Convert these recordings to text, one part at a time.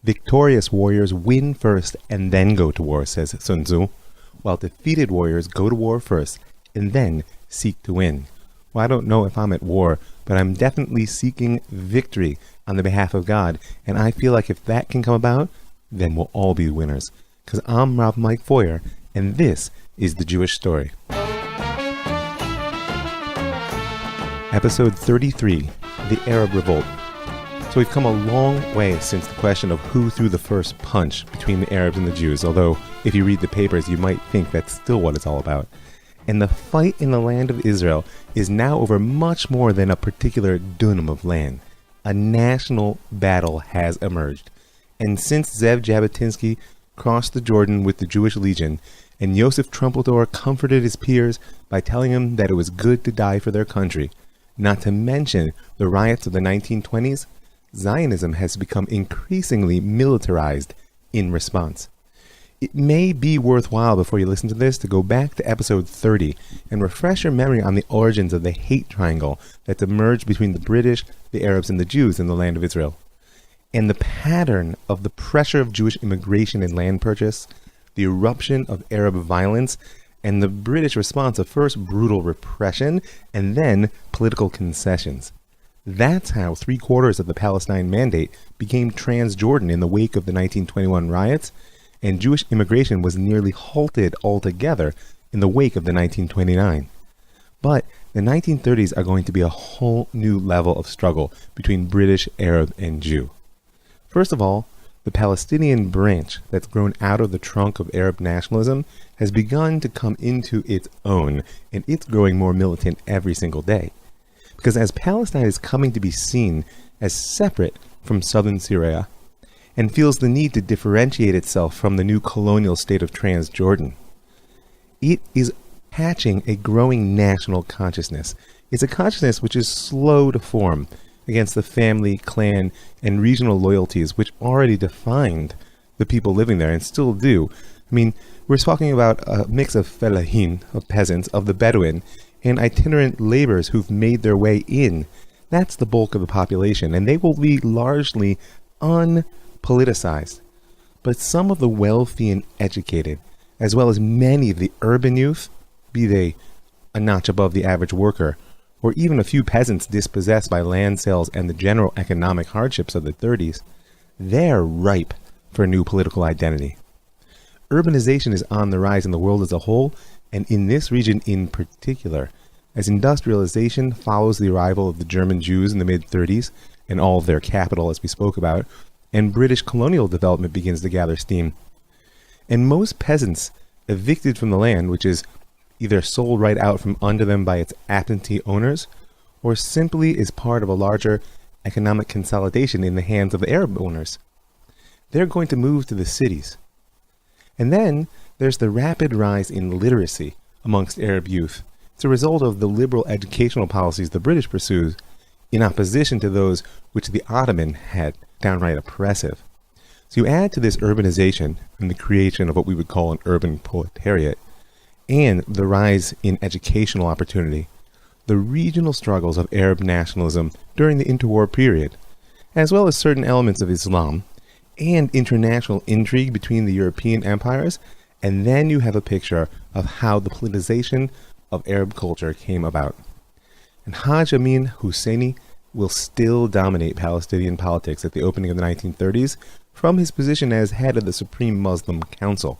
Victorious warriors win first and then go to war, says Sun Tzu, while defeated warriors go to war first and then seek to win. Well, I don't know if I'm at war, but I'm definitely seeking victory on the behalf of God, and I feel like if that can come about, then we'll all be winners. Because I'm Rav Mike Foyer, and this is The Jewish Story. Episode 33, The Arab Revolt. So we've come a long way since the question of who threw the first punch between the Arabs and the Jews, although if you read the papers you might think that's still what it's all about. And the fight in the land of Israel is now over much more than a particular dunam of land. A national battle has emerged. And since Zev Jabotinsky crossed the Jordan with the Jewish Legion, and Yosef Trumpeldor comforted his peers by telling them that it was good to die for their country, not to mention the riots of the 1920s, Zionism has become increasingly militarized in response. It may be worthwhile before you listen to this to go back to episode 30 and refresh your memory on the origins of the hate triangle that's emerged between the British, the Arabs, and the Jews in the land of Israel. And the pattern of the pressure of Jewish immigration and land purchase, the eruption of Arab violence, and the British response of first brutal repression and then political concessions. That's how 3/4 of the Palestine Mandate became Transjordan in the wake of the 1921 riots, and Jewish immigration was nearly halted altogether in the wake of the 1929. But the 1930s are going to be a whole new level of struggle between British, Arab, and Jew. First of all, the Palestinian branch that's grown out of the trunk of Arab nationalism has begun to come into its own, and it's growing more militant every single day. Because as Palestine is coming to be seen as separate from southern Syria, and feels the need to differentiate itself from the new colonial state of Transjordan, it is hatching a growing national consciousness. It's a consciousness which is slow to form against the family, clan, and regional loyalties which already defined the people living there and still do. I mean, we're talking about a mix of fellahin, of peasants, of the Bedouin, and itinerant laborers who've made their way in. That's the bulk of the population, and they will be largely unpoliticized. But some of the wealthy and educated, as well as many of the urban youth, be they a notch above the average worker, or even a few peasants dispossessed by land sales and the general economic hardships of the 30s, they're ripe for a new political identity. Urbanization is on the rise in the world as a whole, and in this region in particular, as industrialization follows the arrival of the German Jews in the mid-30s and all of their capital, as we spoke about, and British colonial development begins to gather steam. And most peasants evicted from the land, which is either sold right out from under them by its absentee owners, or simply is part of a larger economic consolidation in the hands of the Arab owners. They're going to move to the cities. And then there's the rapid rise in literacy amongst Arab youth. It's a result of the liberal educational policies the British pursued in opposition to those which the Ottoman had downright oppressive. So you add to this urbanization and the creation of what we would call an urban proletariat, and the rise in educational opportunity, the regional struggles of Arab nationalism during the interwar period, as well as certain elements of Islam, and international intrigue between the European empires, and then you have a picture of how the politicization of Arab culture came about. And Haj Amin Husseini will still dominate Palestinian politics at the opening of the 1930s from his position as head of the Supreme Muslim Council.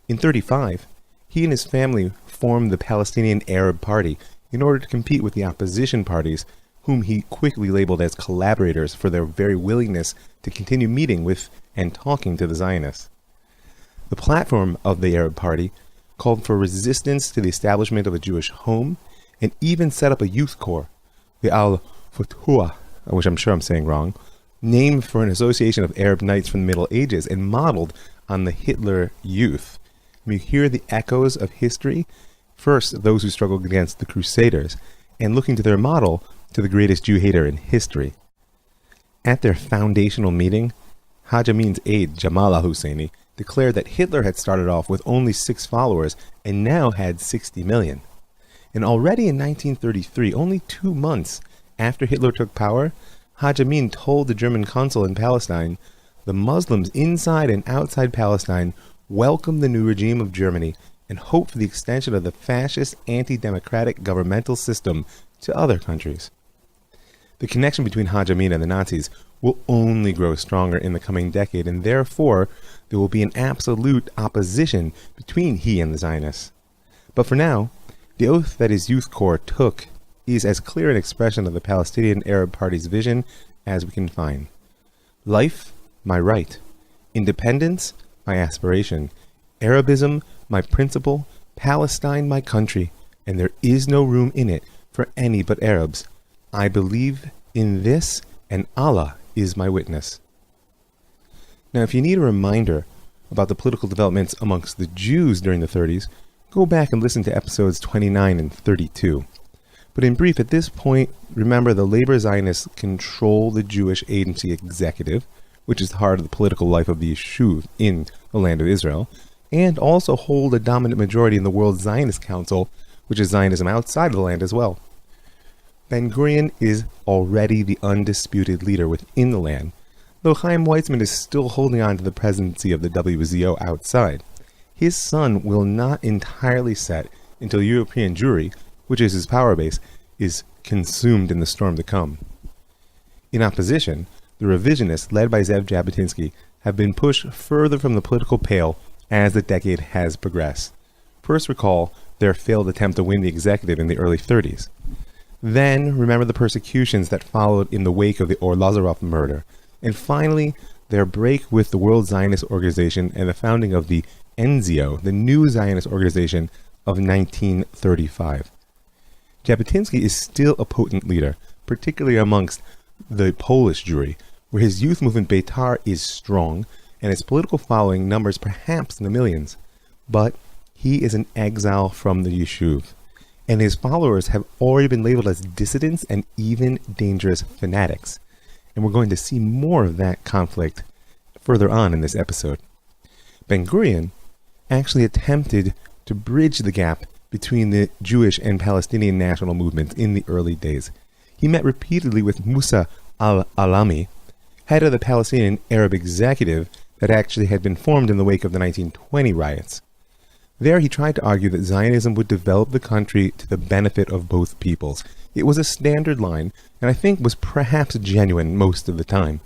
In 1935, he and his family formed the Palestinian Arab Party in order to compete with the opposition parties, whom he quickly labeled as collaborators for their very willingness to continue meeting with and talking to the Zionists. The platform of the Arab Party called for resistance to the establishment of a Jewish home, and even set up a youth corps, the Al-Futuha, which I'm sure I'm saying wrong, named for an association of Arab knights from the Middle Ages and modeled on the Hitler Youth. You hear the echoes of history, first those who struggled against the Crusaders, and looking to their model to the greatest Jew hater in history. At their foundational meeting, Haj Amin's aide, Jamal al-Husseini, declared that Hitler had started off with only 6 followers and now had 60 million. And already in 1933, only 2 months after Hitler took power, Haj Amin told the German consul in Palestine, the Muslims inside and outside Palestine welcomed the new regime of Germany and hoped for the extension of the fascist, anti-democratic governmental system to other countries. The connection between Haj Amin and the Nazis will only grow stronger in the coming decade, and therefore there will be an absolute opposition between he and the Zionists. But for now, the oath that his youth corps took is as clear an expression of the Palestinian Arab Party's vision as we can find. Life, my right. Independence, my aspiration. Arabism, my principle. Palestine, my country. And there is no room in it for any but Arabs. I believe in this, and Allah is my witness. Now, if you need a reminder about the political developments amongst the Jews during the 30s, go back and listen to episodes 29 and 32. But in brief, at this point, remember the labor Zionists control the Jewish Agency Executive, which is the heart of the political life of the Yishuv in the land of Israel, and also hold a dominant majority in the World Zionist Council, which is Zionism outside of the land as well. Ben-Gurion is already the undisputed leader within the land, though Chaim Weizmann is still holding on to the presidency of the WZO outside. His sun will not entirely set until European Jewry, which is his power base, is consumed in the storm to come. In opposition, the revisionists, led by Zev Jabotinsky, have been pushed further from the political pale as the decade has progressed. First, recall their failed attempt to win the executive in the early 30s. Then, remember the persecutions that followed in the wake of the Or Lazarov murder. And finally, their break with the World Zionist Organization and the founding of the NZO, the new Zionist organization of 1935. Jabotinsky is still a potent leader, particularly amongst the Polish Jewry, where his youth movement Beitar is strong, and his political following numbers perhaps in the millions. But he is an exile from the Yishuv, and his followers have already been labeled as dissidents and even dangerous fanatics. And we're going to see more of that conflict further on in this episode. Ben-Gurion actually attempted to bridge the gap between the Jewish and Palestinian national movements in the early days. He met repeatedly with Musa al-Alami, head of the Palestinian Arab Executive that actually had been formed in the wake of the 1920 riots. There he tried to argue that Zionism would develop the country to the benefit of both peoples. It was a standard line, and I think was perhaps genuine most of the time.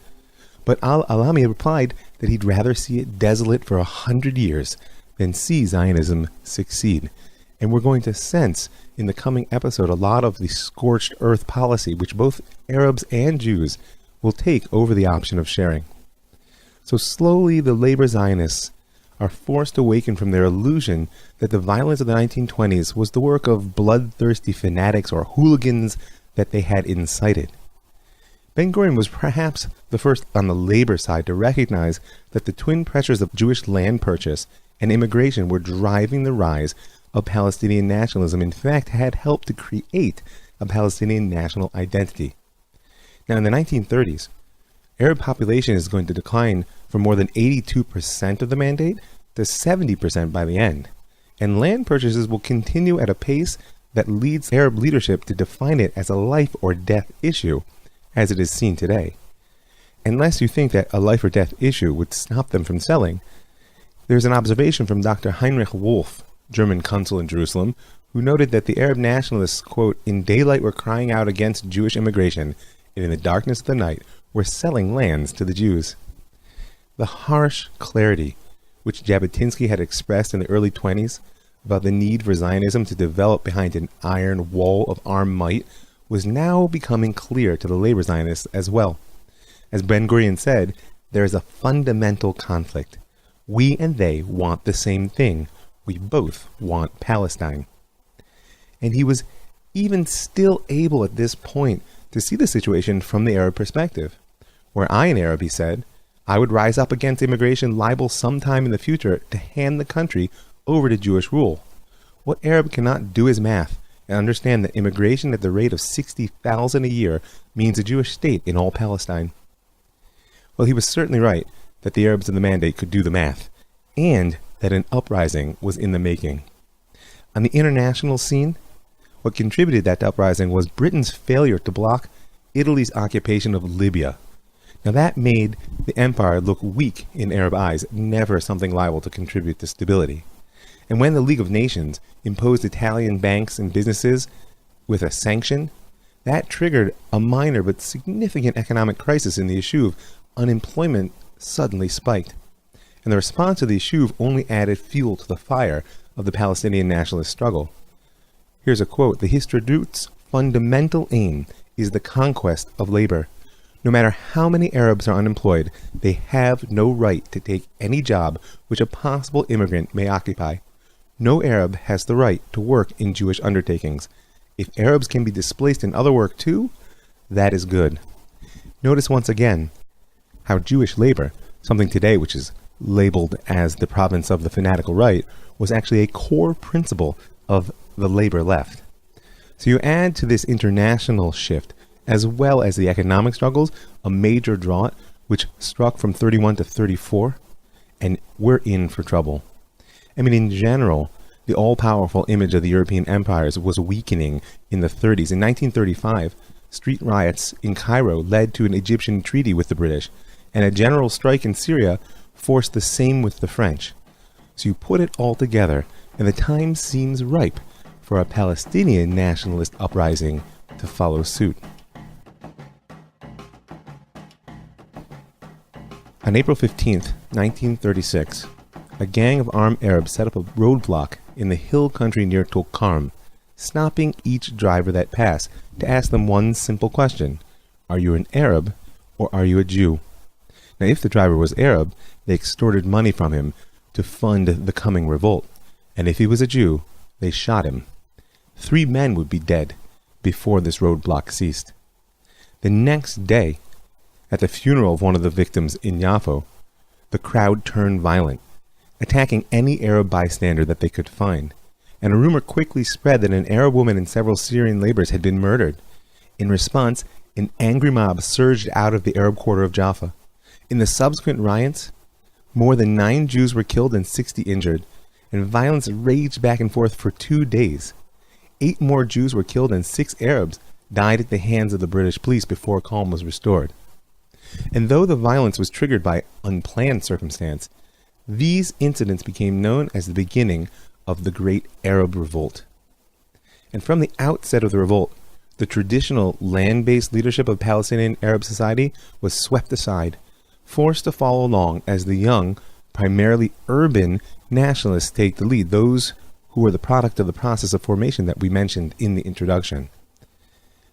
But al-Alami replied that he'd rather see it desolate for 100 years than see Zionism succeed. And we're going to sense in the coming episode a lot of the scorched earth policy which both Arabs and Jews will take over the option of sharing. So slowly the labor Zionists are forced to awaken from their illusion that the violence of the 1920s was the work of bloodthirsty fanatics or hooligans that they had incited. Ben-Gurion was perhaps the first on the labor side to recognize that the twin pressures of Jewish land purchase and immigration were driving the rise of Palestinian nationalism, in fact, had helped to create a Palestinian national identity. Now, in the 1930s, Arab population is going to decline from more than 82% of the mandate to 70% by the end, and land purchases will continue at a pace that leads Arab leadership to define it as a life or death issue, as it is seen today. Unless you think that a life or death issue would stop them from selling, there's an observation from Dr. Heinrich Wolff, German consul in Jerusalem, who noted that the Arab nationalists, quote, in daylight were crying out against Jewish immigration, and in the darkness of the night were selling lands to the Jews. The harsh clarity which Jabotinsky had expressed in the early 20s about the need for Zionism to develop behind an iron wall of armed might was now becoming clear to the labor Zionists as well. As Ben-Gurion said, there is a fundamental conflict. We and they want the same thing. We both want Palestine. And he was even still able at this point to see the situation from the Arab perspective. Were I an Arab, he said, I would rise up against immigration liable sometime in the future to hand the country over to Jewish rule. What Arab cannot do his math and understand that immigration at the rate of 60,000 a year means a Jewish state in all Palestine? Well, he was certainly right that the Arabs of the Mandate could do the math, and that an uprising was in the making. On the international scene, what contributed that uprising was Britain's failure to block Italy's occupation of Libya. Now that made the empire look weak in Arab eyes, never something liable to contribute to stability. And when the League of Nations imposed Italian banks and businesses with a sanction, that triggered a minor but significant economic crisis in the Yishuv. Unemployment suddenly spiked. And the response to the Yishuv only added fuel to the fire of the Palestinian nationalist struggle. Here's a quote: "The Histadrut's fundamental aim is the conquest of labor. No matter how many Arabs are unemployed, they have no right to take any job which a possible immigrant may occupy. No Arab has the right to work in Jewish undertakings. If Arabs can be displaced in other work too, that is good." Notice once again how Jewish labor, something today which is labeled as the province of the fanatical right, was actually a core principle of the labor left. So you add to this international shift, as well as the economic struggles, a major drought which struck from 31 to 34, and we're in for trouble. I mean, in general, the all-powerful image of the European empires was weakening in the 30s. In 1935, street riots in Cairo led to an Egyptian treaty with the British, and a general strike in Syria forced the same with the French. So you put it all together, and the time seems ripe for a Palestinian nationalist uprising to follow suit. On April 15th, 1936, a gang of armed Arabs set up a roadblock in the hill country near Tulkarm, stopping each driver that passed to ask them one simple question: are you an Arab or are you a Jew? Now, if the driver was Arab, they extorted money from him to fund the coming revolt, and if he was a Jew, they shot him. 3 men would be dead before this roadblock ceased. The next day, at the funeral of one of the victims in Yaffo, the crowd turned violent, attacking any Arab bystander that they could find, and a rumor quickly spread that an Arab woman and several Syrian laborers had been murdered. In response, an angry mob surged out of the Arab quarter of Jaffa. In the subsequent riots, more than 9 Jews were killed and 60 injured, and violence raged back and forth for 2 days. 8 more Jews were killed and 6 Arabs died at the hands of the British police before calm was restored. And though the violence was triggered by unplanned circumstance, these incidents became known as the beginning of the Great Arab Revolt. And from the outset of the revolt, the traditional land-based leadership of Palestinian Arab society was swept aside, forced to follow along as the young, primarily urban nationalists take the lead, those who were the product of the process of formation that we mentioned in the introduction.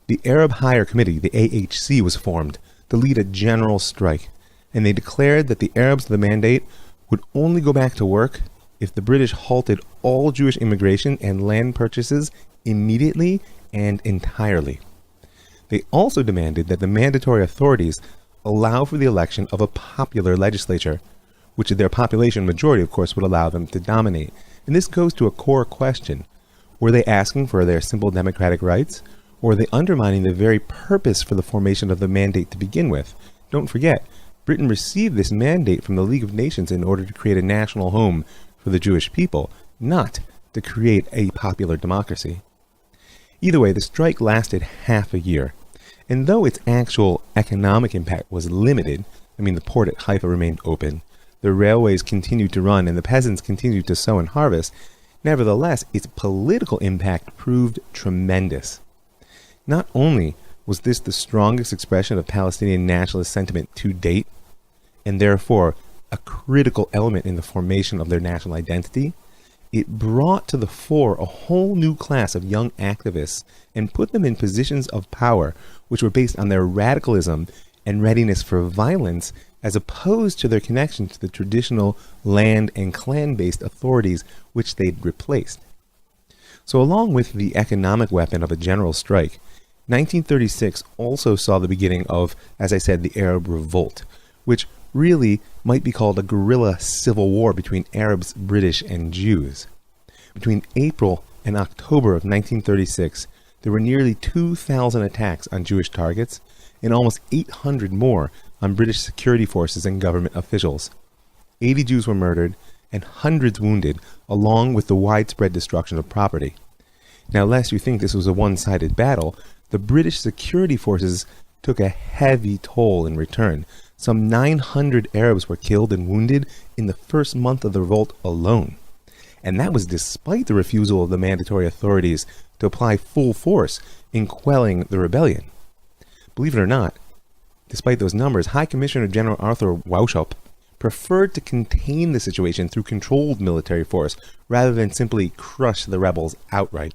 The Arab Higher Committee, the AHC, was formed to lead a general strike, and they declared that the Arabs of the Mandate would only go back to work if the British halted all Jewish immigration and land purchases immediately and entirely. They also demanded that the mandatory authorities allow for the election of a popular legislature, which their population majority, of course, would allow them to dominate. And this goes to a core question. Were they asking for their simple democratic rights, or were they undermining the very purpose for the formation of the mandate to begin with? Don't forget, Britain received this mandate from the League of Nations in order to create a national home for the Jewish people, not to create a popular democracy. Either way, the strike lasted half a year, and though its actual economic impact was limited, the port at Haifa remained open, the railways continued to run, and the peasants continued to sow and harvest, nevertheless, its political impact proved tremendous. Not only was this the strongest expression of Palestinian nationalist sentiment to date, and therefore a critical element in the formation of their national identity, it brought to the fore a whole new class of young activists and put them in positions of power which were based on their radicalism and readiness for violence, as opposed to their connection to the traditional land and clan-based authorities which they'd replaced. So along with the economic weapon of a general strike, 1936 also saw the beginning of, as I said, the Arab Revolt, which really might be called a guerrilla civil war between Arabs, British, and Jews. Between April and October of 1936, there were nearly 2,000 attacks on Jewish targets and almost 800 more on British security forces and government officials. 80 Jews were murdered and hundreds wounded, along with the widespread destruction of property. Now, lest you think this was a one-sided battle, the British security forces took a heavy toll in return. Some 900 Arabs were killed and wounded in the first month of the revolt alone. And that was despite the refusal of the mandatory authorities to apply full force in quelling the rebellion. Believe it or not, despite those numbers, High Commissioner General Arthur Weishaupt preferred to contain the situation through controlled military force rather than simply crush the rebels outright.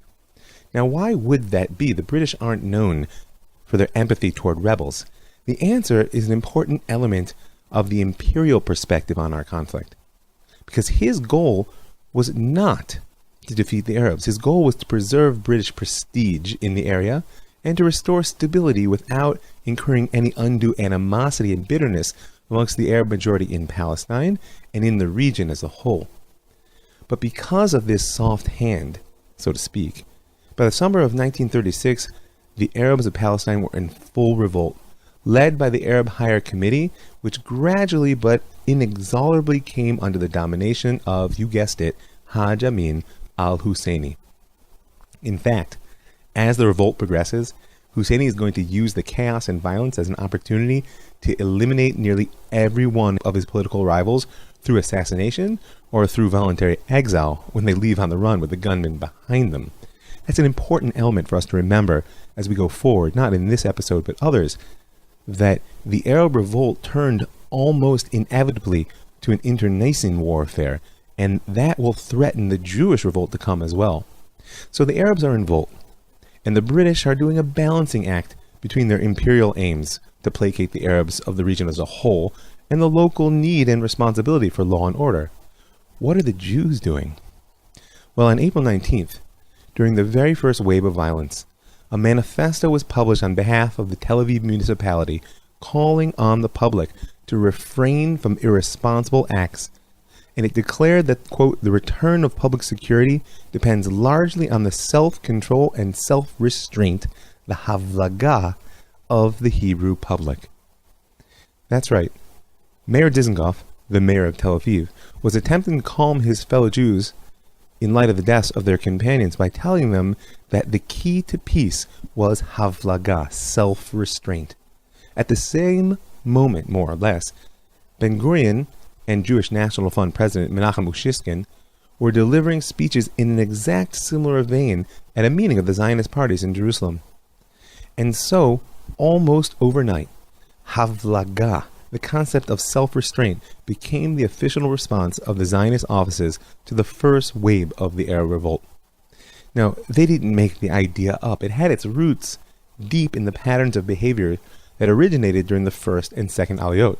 Now, why would that be? The British aren't known for their empathy toward rebels. The answer is an important element of the imperial perspective on our conflict. Because his goal was not to defeat the Arabs. His goal was to preserve British prestige in the area and to restore stability without incurring any undue animosity and bitterness amongst the Arab majority in Palestine and in the region as a whole. But because of this soft hand, so to speak, by the summer of 1936, the Arabs of Palestine were in full revolt, led by the Arab Higher Committee, which gradually but inexorably came under the domination of, you guessed it, Haj Amin Al-Husseini. In fact, as the revolt progresses, Husseini is going to use the chaos and violence as an opportunity to eliminate nearly every one of his political rivals through assassination or through voluntary exile when they leave on the run with the gunmen behind them. That's an important element for us to remember as we go forward, not in this episode but others, that the Arab Revolt turned almost inevitably to an internecine warfare, and that will threaten the Jewish revolt to come as well. So the Arabs are in revolt, and the British are doing a balancing act between their imperial aims to placate the Arabs of the region as a whole and the local need and responsibility for law and order. What are the Jews doing? Well, on April 19th, during the very first wave of violence, a manifesto was published on behalf of the Tel Aviv municipality calling on the public to refrain from irresponsible acts, and it declared that, quote, the return of public security depends largely on the self-control and self-restraint, the havlaga, of the Hebrew public. That's right. Mayor Dizengoff, the mayor of Tel Aviv, was attempting to calm his fellow Jews in light of the deaths of their companions by telling them that the key to peace was havlaga, self-restraint. At the same moment, more or less, Ben-Gurion and Jewish National Fund President Menachem Ushishkin were delivering speeches in an exact similar vein at a meeting of the Zionist parties in Jerusalem. And so, almost overnight, havlaga, the concept of self-restraint, became the official response of the Zionist offices to the first wave of the Arab Revolt. Now, they didn't make the idea up. It had its roots deep in the patterns of behavior that originated during the first and second Aliyot.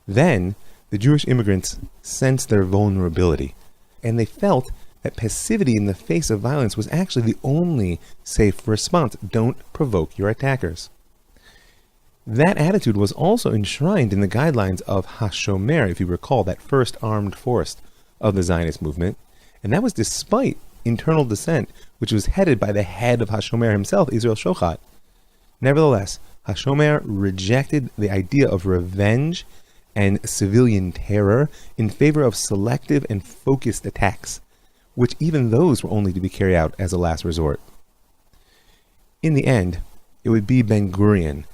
Then, the Jewish immigrants sensed their vulnerability, and they felt that passivity in the face of violence was actually the only safe response. Don't provoke your attackers. That attitude was also enshrined in the guidelines of HaShomer, if you recall, that first armed force of the Zionist movement, and that was despite internal dissent, which was headed by the head of HaShomer himself, Israel Shochat. Nevertheless, HaShomer rejected the idea of revenge and civilian terror in favor of selective and focused attacks, which even those were only to be carried out as a last resort. In the end, it would be Ben-Gurion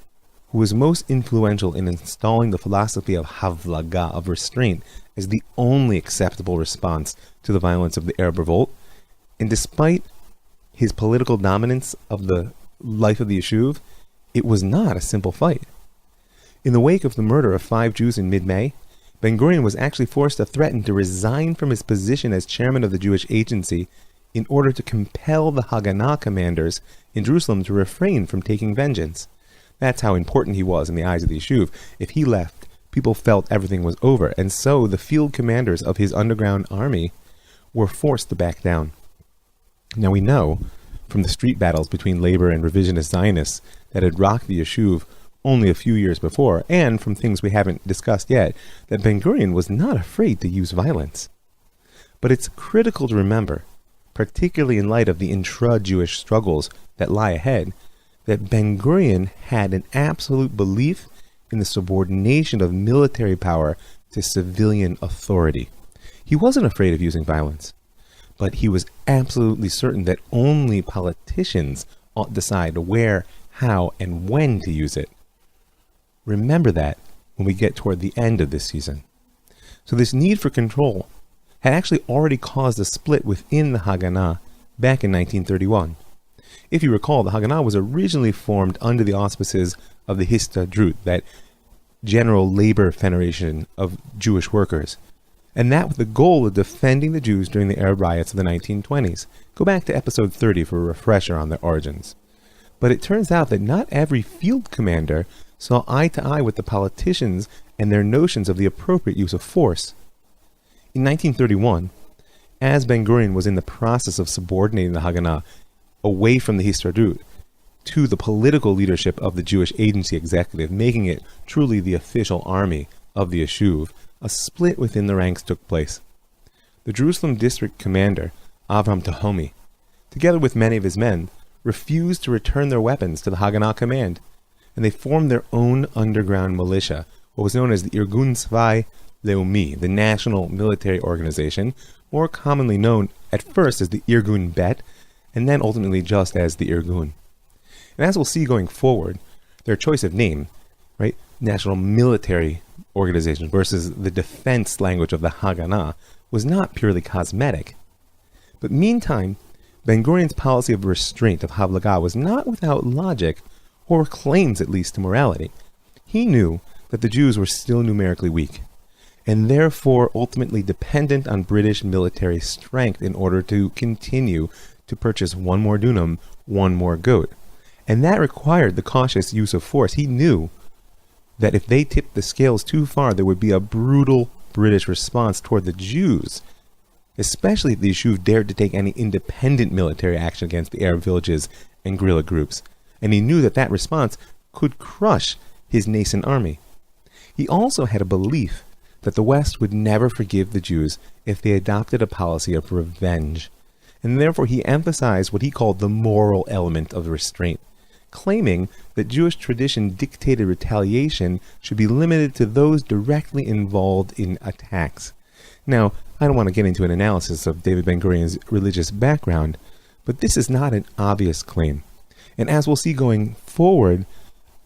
who was most influential in installing the philosophy of havlaga, of restraint, as the only acceptable response to the violence of the Arab Revolt. And despite his political dominance of the life of the Yishuv, it was not a simple fight. In the wake of the murder of 5 Jews in mid-May, Ben-Gurion was actually forced to threaten to resign from his position as chairman of the Jewish Agency in order to compel the Haganah commanders in Jerusalem to refrain from taking vengeance. That's how important he was in the eyes of the Yishuv. If he left, people felt everything was over, and so the field commanders of his underground army were forced to back down. Now we know from the street battles between labor and revisionist Zionists that had rocked the Yishuv only a few years before, and from things we haven't discussed yet, that Ben-Gurion was not afraid to use violence. But it's critical to remember, particularly in light of the intra-Jewish struggles that lie ahead, that Ben-Gurion had an absolute belief in the subordination of military power to civilian authority. He wasn't afraid of using violence, but he was absolutely certain that only politicians ought to decide where, how, and when to use it. Remember that when we get toward the end of this season. So this need for control had actually already caused a split within the Haganah back in 1931. If you recall, the Haganah was originally formed under the auspices of the Histadrut, that general labor federation of Jewish workers, and that with the goal of defending the Jews during the Arab riots of the 1920s. Go back to episode 30 for a refresher on their origins. But it turns out that not every field commander saw eye to eye with the politicians and their notions of the appropriate use of force. In 1931, as Ben-Gurion was in the process of subordinating the Haganah away from the Histadrut to the political leadership of the Jewish Agency Executive, making it truly the official army of the Yishuv, a split within the ranks took place. The Jerusalem district commander, Avram Tahomi, together with many of his men, refused to return their weapons to the Haganah command, and they formed their own underground militia, what was known as the Irgun Tzvai Leumi, the National Military Organization, more commonly known at first as the Irgun Bet, and then ultimately just as the Irgun. And as we'll see going forward, their choice of name, right, National Military Organization versus the defense language of the Haganah, was not purely cosmetic. But meantime, Ben-Gurion's policy of restraint of Havlagah was not without logic, or claims at least to morality. He knew that the Jews were still numerically weak, and therefore ultimately dependent on British military strength in order to continue to purchase one more dunam, one more goat. And that required the cautious use of force. He knew that if they tipped the scales too far, there would be a brutal British response toward the Jews, especially if the Yishuv dared to take any independent military action against the Arab villages and guerrilla groups. And he knew that that response could crush his nascent army. He also had a belief that the West would never forgive the Jews if they adopted a policy of revenge, and therefore he emphasized what he called the moral element of restraint, claiming that Jewish tradition dictated retaliation should be limited to those directly involved in attacks. Now, I don't want to get into an analysis of David Ben-Gurion's religious background, but this is not an obvious claim. And as we'll see going forward,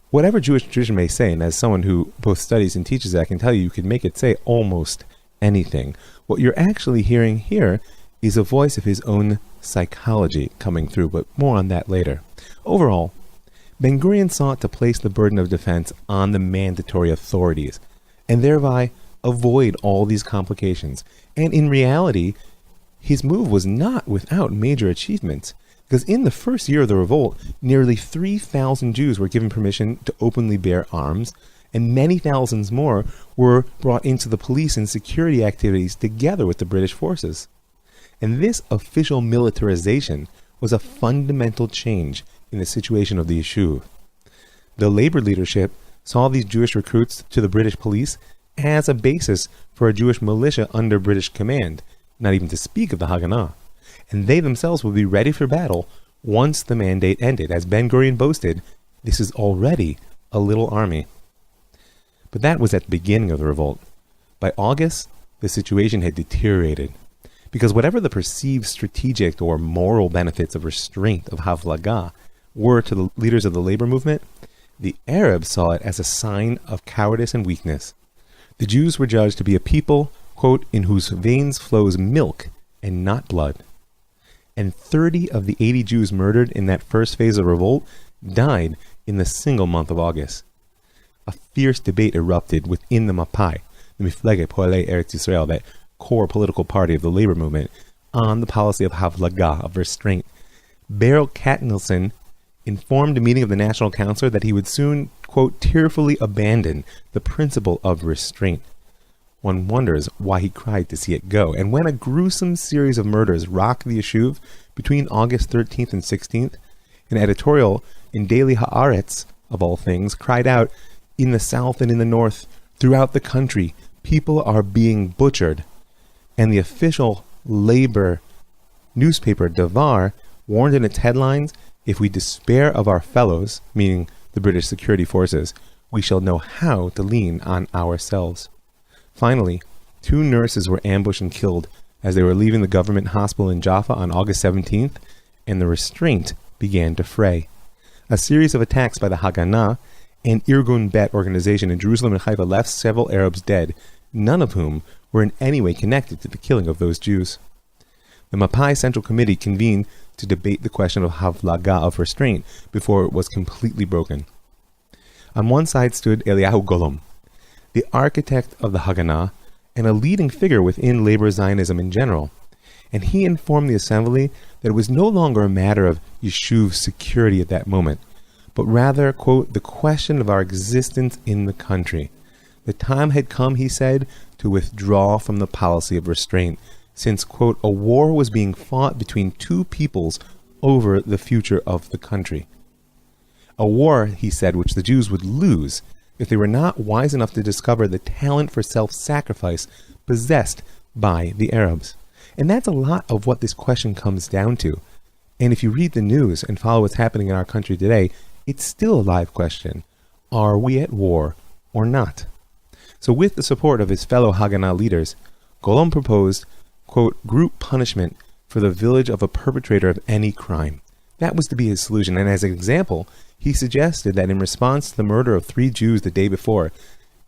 whatever Jewish tradition may say, and as someone who both studies and teaches it, I can tell you can make it say almost anything. What you're actually hearing here is a voice of his own psychology coming through, but more on that later. Overall, Ben-Gurion sought to place the burden of defense on the mandatory authorities, and thereby avoid all these complications. And in reality, his move was not without major achievements, because in the first year of the revolt, nearly 3,000 Jews were given permission to openly bear arms, and many thousands more were brought into the police and security activities together with the British forces. And this official militarization was a fundamental change in the situation of the Yishuv. The labor leadership saw these Jewish recruits to the British police as a basis for a Jewish militia under British command, not even to speak of the Haganah. And they themselves would be ready for battle once the mandate ended. As Ben-Gurion boasted, this is already a little army. But that was at the beginning of the revolt. By August, the situation had deteriorated, because whatever the perceived strategic or moral benefits of restraint of Havlagah were to the leaders of the labor movement, the Arabs saw it as a sign of cowardice and weakness. The Jews were judged to be a people, quote, in whose veins flows milk and not blood. And 30 of the 80 Jews murdered in that first phase of revolt died in the single month of August. A fierce debate erupted within the Mapai, the Miflege Poalei Eretz Yisrael, that core political party of the labor movement, on the policy of Havlagah, of restraint. Beryl Katnelson informed a meeting of the National Council that he would soon, quote, tearfully abandon the principle of restraint. One wonders why he cried to see it go. And when a gruesome series of murders rocked the Yishuv between August 13th and 16th, an editorial in Daily Haaretz, of all things, cried out, in the south and in the north, throughout the country, people are being butchered. And the official labor newspaper, Davar, warned in its headlines, if we despair of our fellows, meaning the British security forces, we shall know how to lean on ourselves. Finally, 2 nurses were ambushed and killed as they were leaving the government hospital in Jaffa on August 17th, and the restraint began to fray. A series of attacks by the Haganah and Irgun Bet organization in Jerusalem and Haifa left several Arabs dead, none of whom were in any way connected to the killing of those Jews. The Mapai Central Committee convened to debate the question of Havlaga, of restraint, before it was completely broken. On one side stood Eliyahu Golom, the architect of the Haganah and a leading figure within labor Zionism in general, and he informed the assembly that it was no longer a matter of Yishuv's security at that moment, but rather, quote, the question of our existence in the country. The time had come, he said, to withdraw from the policy of restraint, since, quote, a war was being fought between two peoples over the future of the country. A war, he said, which the Jews would lose if they were not wise enough to discover the talent for self-sacrifice possessed by the Arabs. And that's a lot of what this question comes down to. And if you read the news and follow what's happening in our country today, it's still a live question. Are we at war or not? So with the support of his fellow Haganah leaders, Golom proposed, quote, group punishment for the village of a perpetrator of any crime. That was to be his solution, and as an example, he suggested that in response to the murder of 3 Jews the day before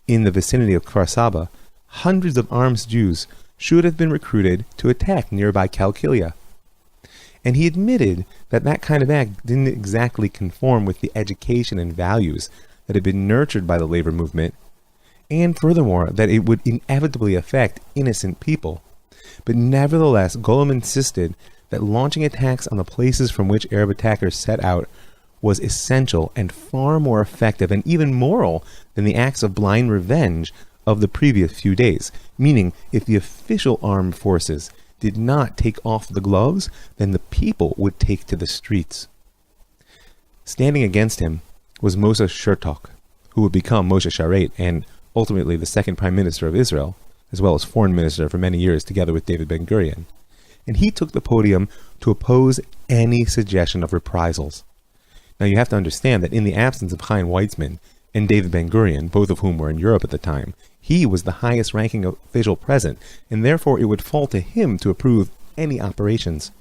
in the vicinity of Kfar Saba, hundreds of armed Jews should have been recruited to attack nearby Kalkilia. And he admitted that that kind of act didn't exactly conform with the education and values that had been nurtured by the labor movement, and furthermore, that it would inevitably affect innocent people. But nevertheless, Golom insisted that launching attacks on the places from which Arab attackers set out was essential and far more effective and even moral than the acts of blind revenge of the previous few days. Meaning, if the official armed forces did not take off the gloves, then the people would take to the streets. Standing against him was Moshe Shertok, who would become Moshe Sharet and ultimately the second prime minister of Israel, as well as foreign minister for many years together with David Ben-Gurion. And he took the podium to oppose any suggestion of reprisals. Now you have to understand that in the absence of Chaim Weizmann and David Ben-Gurion, both of whom were in Europe at the time, he was the highest ranking official present, and therefore it would fall to him to approve any operations.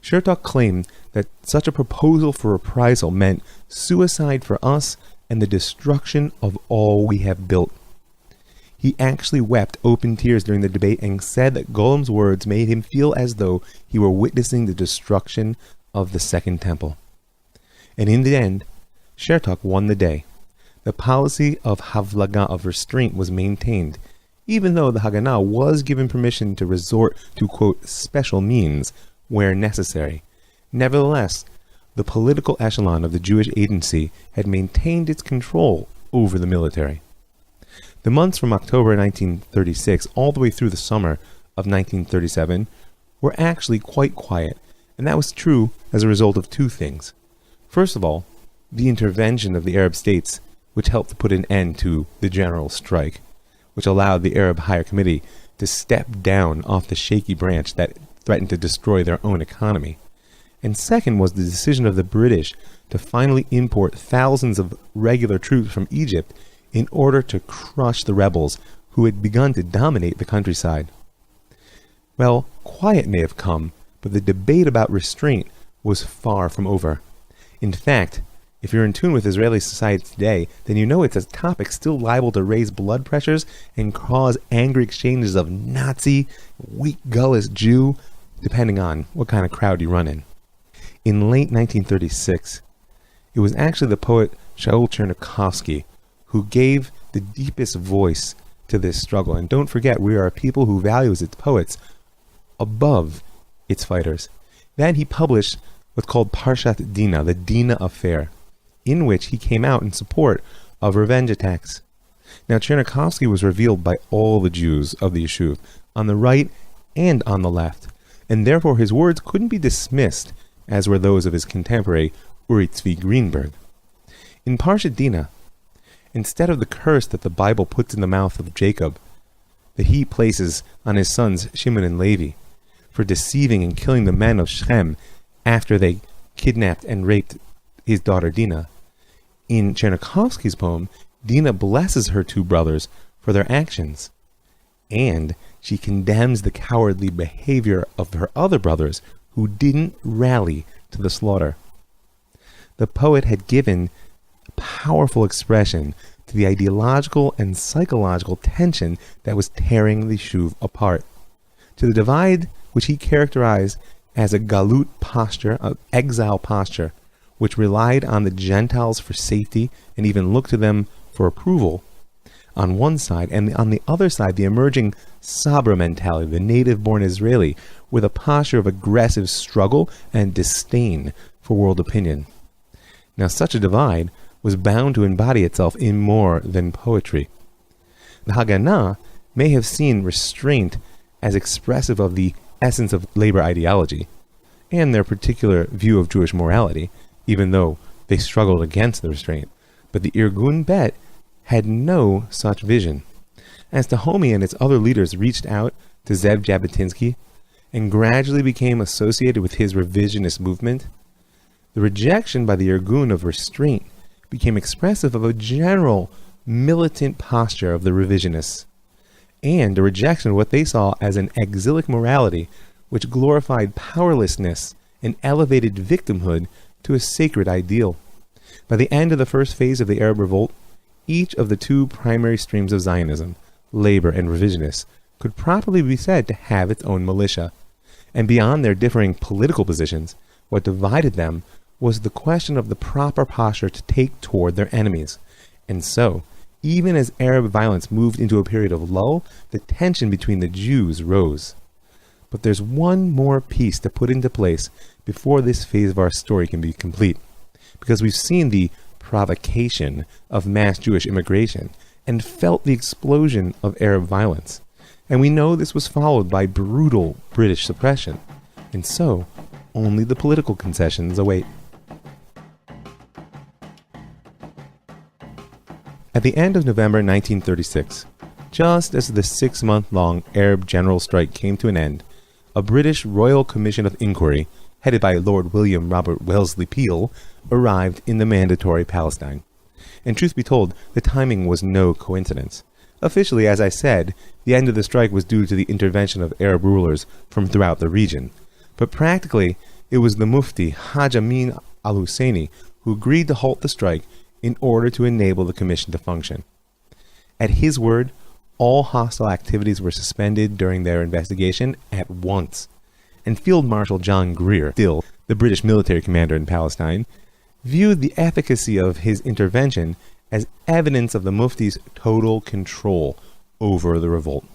Shertok claimed that such a proposal for reprisal meant suicide for us and the destruction of all we have built. He actually wept open tears during the debate and said that Golom's words made him feel as though he were witnessing the destruction of the Second Temple. And in the end, Shertok won the day. The policy of Havlaga, of restraint, was maintained, even though the Haganah was given permission to resort to, quote, special means where necessary. Nevertheless, the political echelon of the Jewish agency had maintained its control over the military. The months from October 1936 all the way through the summer of 1937 were actually quite quiet, and that was true as a result of 2 things. First of all, the intervention of the Arab states, which helped to put an end to the general strike, which allowed the Arab Higher Committee to step down off the shaky branch that threatened to destroy their own economy. And second was the decision of the British to finally import thousands of regular troops from Egypt in order to crush the rebels who had begun to dominate the countryside. Well, quiet may have come, but the debate about restraint was far from over. In fact, if you're in tune with Israeli society today, then you know it's a topic still liable to raise blood pressures and cause angry exchanges of Nazi, weak gullus Jew, depending on what kind of crowd you run in. In late 1936, it was actually the poet Shaul Chernyakhovsky who gave the deepest voice to this struggle. And don't forget, we are a people who values its poets above its fighters. Then he published what's called Parshat Dina, the Dina affair, in which he came out in support of revenge attacks. Now, Chernyakhovsky was revealed by all the Jews of the Yishuv, on the right and on the left, and therefore his words couldn't be dismissed, as were those of his contemporary Uri Tzvi Greenberg. In Parshat Dina, instead of the curse that the Bible puts in the mouth of Jacob, that he places on his sons Shimon and Levi for deceiving and killing the men of Shechem after they kidnapped and raped his daughter Dinah, in Chernyakhovsky's poem, Dinah blesses her 2 brothers for their actions, and she condemns the cowardly behavior of her other brothers who didn't rally to the slaughter. The poet had given powerful expression to the ideological and psychological tension that was tearing the Yishuv apart, to the divide which he characterized as a galut posture, an exile posture, which relied on the Gentiles for safety and even looked to them for approval on one side, and on the other side the emerging Sabra mentality, the native-born Israeli, with a posture of aggressive struggle and disdain for world opinion. Now such a divide was bound to embody itself in more than poetry. The Haganah may have seen restraint as expressive of the essence of labor ideology, and their particular view of Jewish morality, even though they struggled against the restraint. But the Irgun Bet had no such vision. As Tahomi and its other leaders reached out to Zev Jabotinsky and gradually became associated with his revisionist movement, the rejection by the Irgun of restraint became expressive of a general militant posture of the revisionists, and a rejection of what they saw as an exilic morality which glorified powerlessness and elevated victimhood to a sacred ideal. By the end of the first phase of the Arab Revolt, each of the two primary streams of Zionism, labor and revisionists, could properly be said to have its own militia. And beyond their differing political positions, what divided them was the question of the proper posture to take toward their enemies. And so, even as Arab violence moved into a period of lull, the tension between the Jews rose. But there's one more piece to put into place before this phase of our story can be complete, because we've seen the provocation of mass Jewish immigration and felt the explosion of Arab violence. And we know this was followed by brutal British suppression. And so, only the political concessions await. At the end of November 1936, just as the 6-month-long Arab general strike came to an end, a British Royal Commission of Inquiry, headed by Lord William Robert Wellesley Peel, arrived in the Mandatory Palestine. And truth be told, the timing was no coincidence. Officially, as I said, the end of the strike was due to the intervention of Arab rulers from throughout the region. But practically, it was the Mufti, Haj Amin Al-Husseini, who agreed to halt the strike in order to enable the commission to function. At his word, all hostile activities were suspended during their investigation at once. And Field Marshal John Greer, still the British military commander in Palestine, viewed the efficacy of his intervention as evidence of the Mufti's total control over the revolt.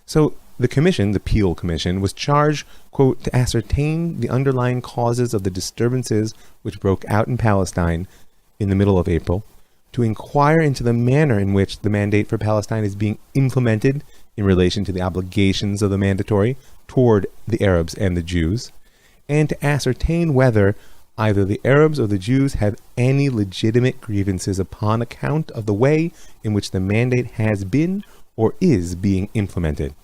So the commission, the Peel Commission, was charged, quote, to ascertain the underlying causes of the disturbances which broke out in Palestine in the middle of April, to inquire into the manner in which the mandate for Palestine is being implemented in relation to the obligations of the mandatory toward the Arabs and the Jews, and to ascertain whether either the Arabs or the Jews have any legitimate grievances upon account of the way in which the mandate has been or is being implemented.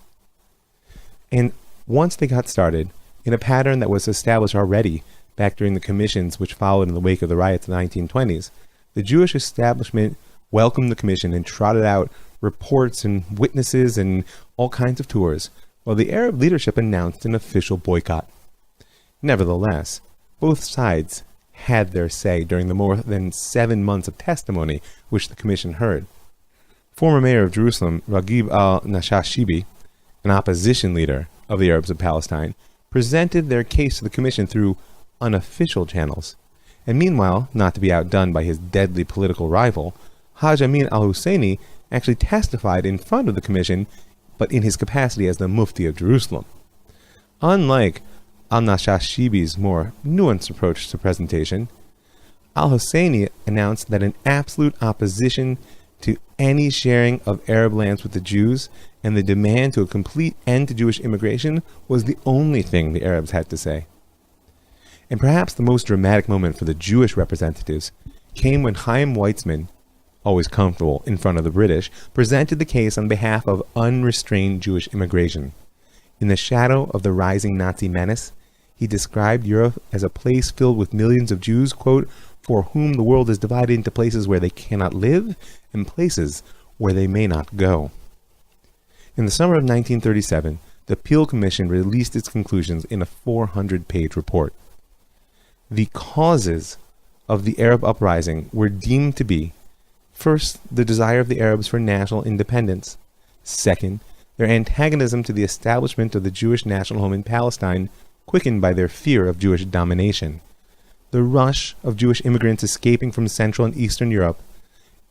And once they got started, in a pattern that was established already back during the commissions which followed in the wake of the riots of the 1920s, the Jewish establishment welcomed the commission and trotted out reports and witnesses and all kinds of tours, while the Arab leadership announced an official boycott. Nevertheless, both sides had their say during the more than 7 months of testimony which the commission heard. Former mayor of Jerusalem, Raghib al-Nashashibi, an opposition leader of the Arabs of Palestine, presented their case to the commission through unofficial channels. And meanwhile, not to be outdone by his deadly political rival, Haj Amin al-Husseini actually testified in front of the commission, but in his capacity as the Mufti of Jerusalem. Unlike al-Nashashibi's more nuanced approach to presentation, al-Husseini announced that an absolute opposition to any sharing of Arab lands with the Jews and the demand to a complete end to Jewish immigration was the only thing the Arabs had to say. And perhaps the most dramatic moment for the Jewish representatives came when Chaim Weizmann, always comfortable in front of the British, presented the case on behalf of unrestrained Jewish immigration. In the shadow of the rising Nazi menace, he described Europe as a place filled with millions of Jews, quote, for whom the world is divided into places where they cannot live and places where they may not go. In the summer of 1937, the Peel Commission released its conclusions in a 400-page report. The causes of the Arab uprising were deemed to be, first, the desire of the Arabs for national independence, second, their antagonism to the establishment of the Jewish national home in Palestine, quickened by their fear of Jewish domination, the rush of Jewish immigrants escaping from Central and Eastern Europe,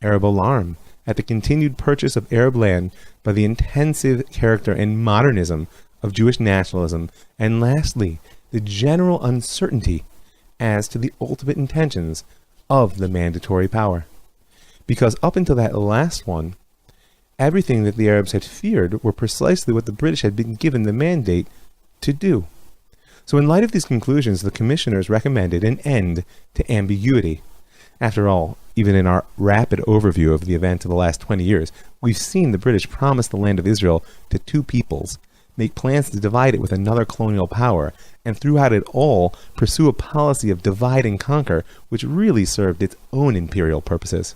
Arab alarm at the continued purchase of Arab land by the intensive character and modernism of Jewish nationalism, and lastly, the general uncertainty as to the ultimate intentions of the mandatory power. Because up until that last one, everything that the Arabs had feared were precisely what the British had been given the mandate to do. So in light of these conclusions, the commissioners recommended an end to ambiguity. After all, even in our rapid overview of the events of the last 20 years, we've seen the British promise the land of Israel to two peoples, make plans to divide it with another colonial power, and throughout it all pursue a policy of divide and conquer, which really served its own imperial purposes.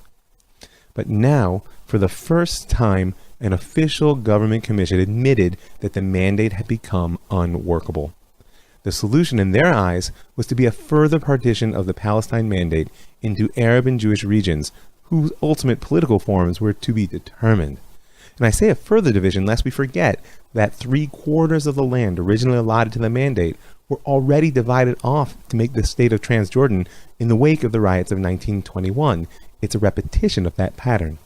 But now, for the first time, an official government commission admitted that the mandate had become unworkable. The solution in their eyes was to be a further partition of the Palestine Mandate into Arab and Jewish regions, whose ultimate political forms were to be determined. And I say a further division lest we forget that 3/4 of the land originally allotted to the Mandate were already divided off to make the state of Transjordan in the wake of the riots of 1921. It's a repetition of that pattern.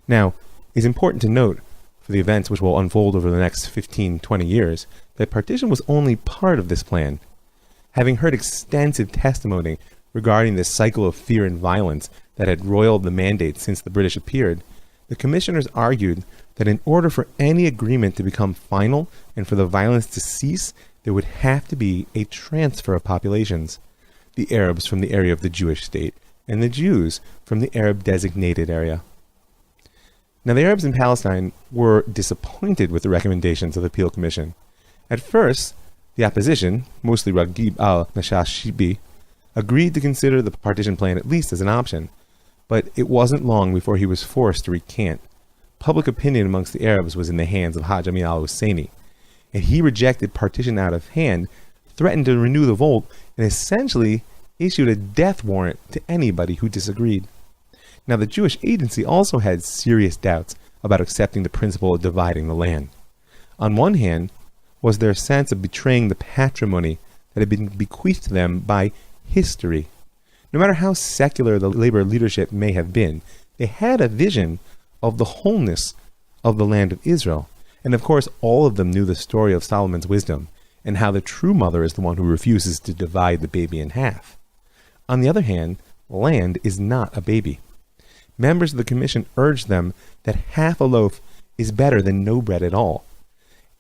Now, it's important to note, for the events which will unfold over the next 15-20 years, that partition was only part of this plan. Having heard extensive testimony regarding this cycle of fear and violence that had roiled the Mandate since the British appeared, the commissioners argued that in order for any agreement to become final and for the violence to cease, there would have to be a transfer of populations, the Arabs from the area of the Jewish state, and the Jews from the Arab-designated area. Now, the Arabs in Palestine were disappointed with the recommendations of the Peel Commission. At first, the opposition, mostly Raghib al-Nashashibi, agreed to consider the partition plan at least as an option, but it wasn't long before he was forced to recant. Public opinion amongst the Arabs was in the hands of Haj Amir al-Husseini, and he rejected partition out of hand, threatened to renew the vote, and essentially issued a death warrant to anybody who disagreed. Now, the Jewish agency also had serious doubts about accepting the principle of dividing the land. On one hand, was their sense of betraying the patrimony that had been bequeathed to them by history. No matter how secular the labor leadership may have been, they had a vision of the wholeness of the land of Israel. And of course, all of them knew the story of Solomon's wisdom and how the true mother is the one who refuses to divide the baby in half. On the other hand, land is not a baby. Members of the commission urged them that half a loaf is better than no bread at all,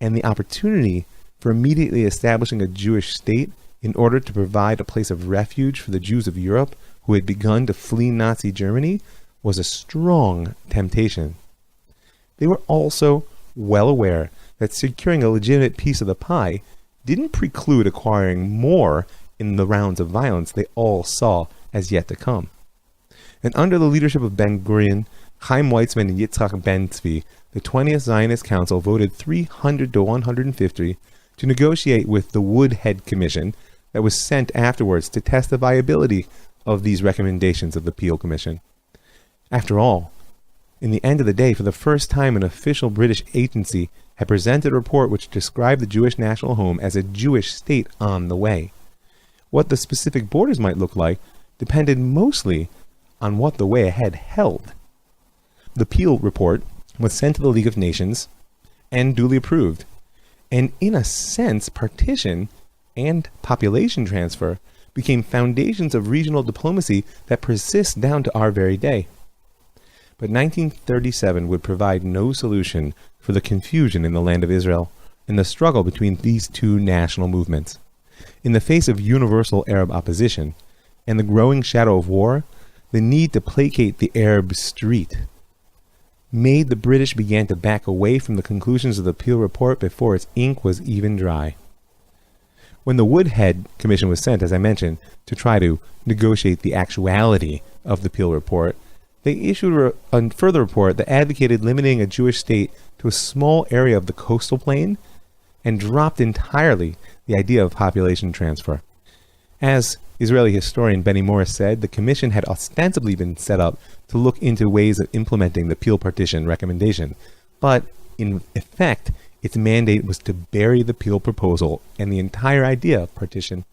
and the opportunity for immediately establishing a Jewish state in order to provide a place of refuge for the Jews of Europe who had begun to flee Nazi Germany was a strong temptation. They were also well aware that securing a legitimate piece of the pie didn't preclude acquiring more in the rounds of violence they all saw as yet to come. And under the leadership of Ben-Gurion, Chaim Weizmann, and Yitzhak Ben-Tzvi, the 20th Zionist Council voted 300 to 150 to negotiate with the Woodhead Commission that was sent afterwards to test the viability of these recommendations of the Peel Commission. After all, in the end of the day, for the first time an official British agency had presented a report which described the Jewish national home as a Jewish state on the way. What the specific borders might look like depended mostly on what the way ahead held. The Peel report was sent to the League of Nations and duly approved, and in a sense, partition and population transfer became foundations of regional diplomacy that persist down to our very day. But 1937 would provide no solution for the confusion in the land of Israel and the struggle between these two national movements. In the face of universal Arab opposition and the growing shadow of war, the need to placate the Arab street made the British begin to back away from the conclusions of the Peel report before its ink was even dry. When the Woodhead Commission was sent, as I mentioned, to try to negotiate the actuality of the Peel report, they issued a further report that advocated limiting a Jewish state to a small area of the coastal plain and dropped entirely the idea of population transfer. As Israeli historian Benny Morris said, the commission had ostensibly been set up to look into ways of implementing the Peel partition recommendation, but in effect, its mandate was to bury the Peel proposal and the entire idea of partition.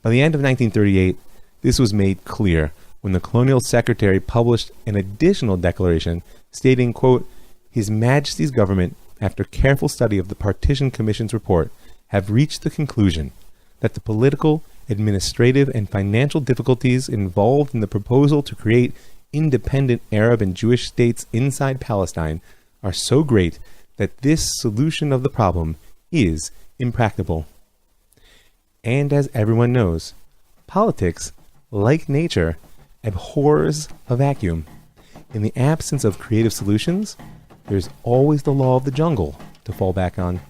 By the end of 1938, this was made clear when the Colonial Secretary published an additional declaration stating, quote, "His Majesty's government, after careful study of the Partition Commission's report, have reached the conclusion that the political, administrative, and financial difficulties involved in the proposal to create independent Arab and Jewish states inside Palestine are so great that this solution of the problem is impracticable." And as everyone knows, politics, like nature, abhors a vacuum. In the absence of creative solutions, there's always the law of the jungle to fall back on.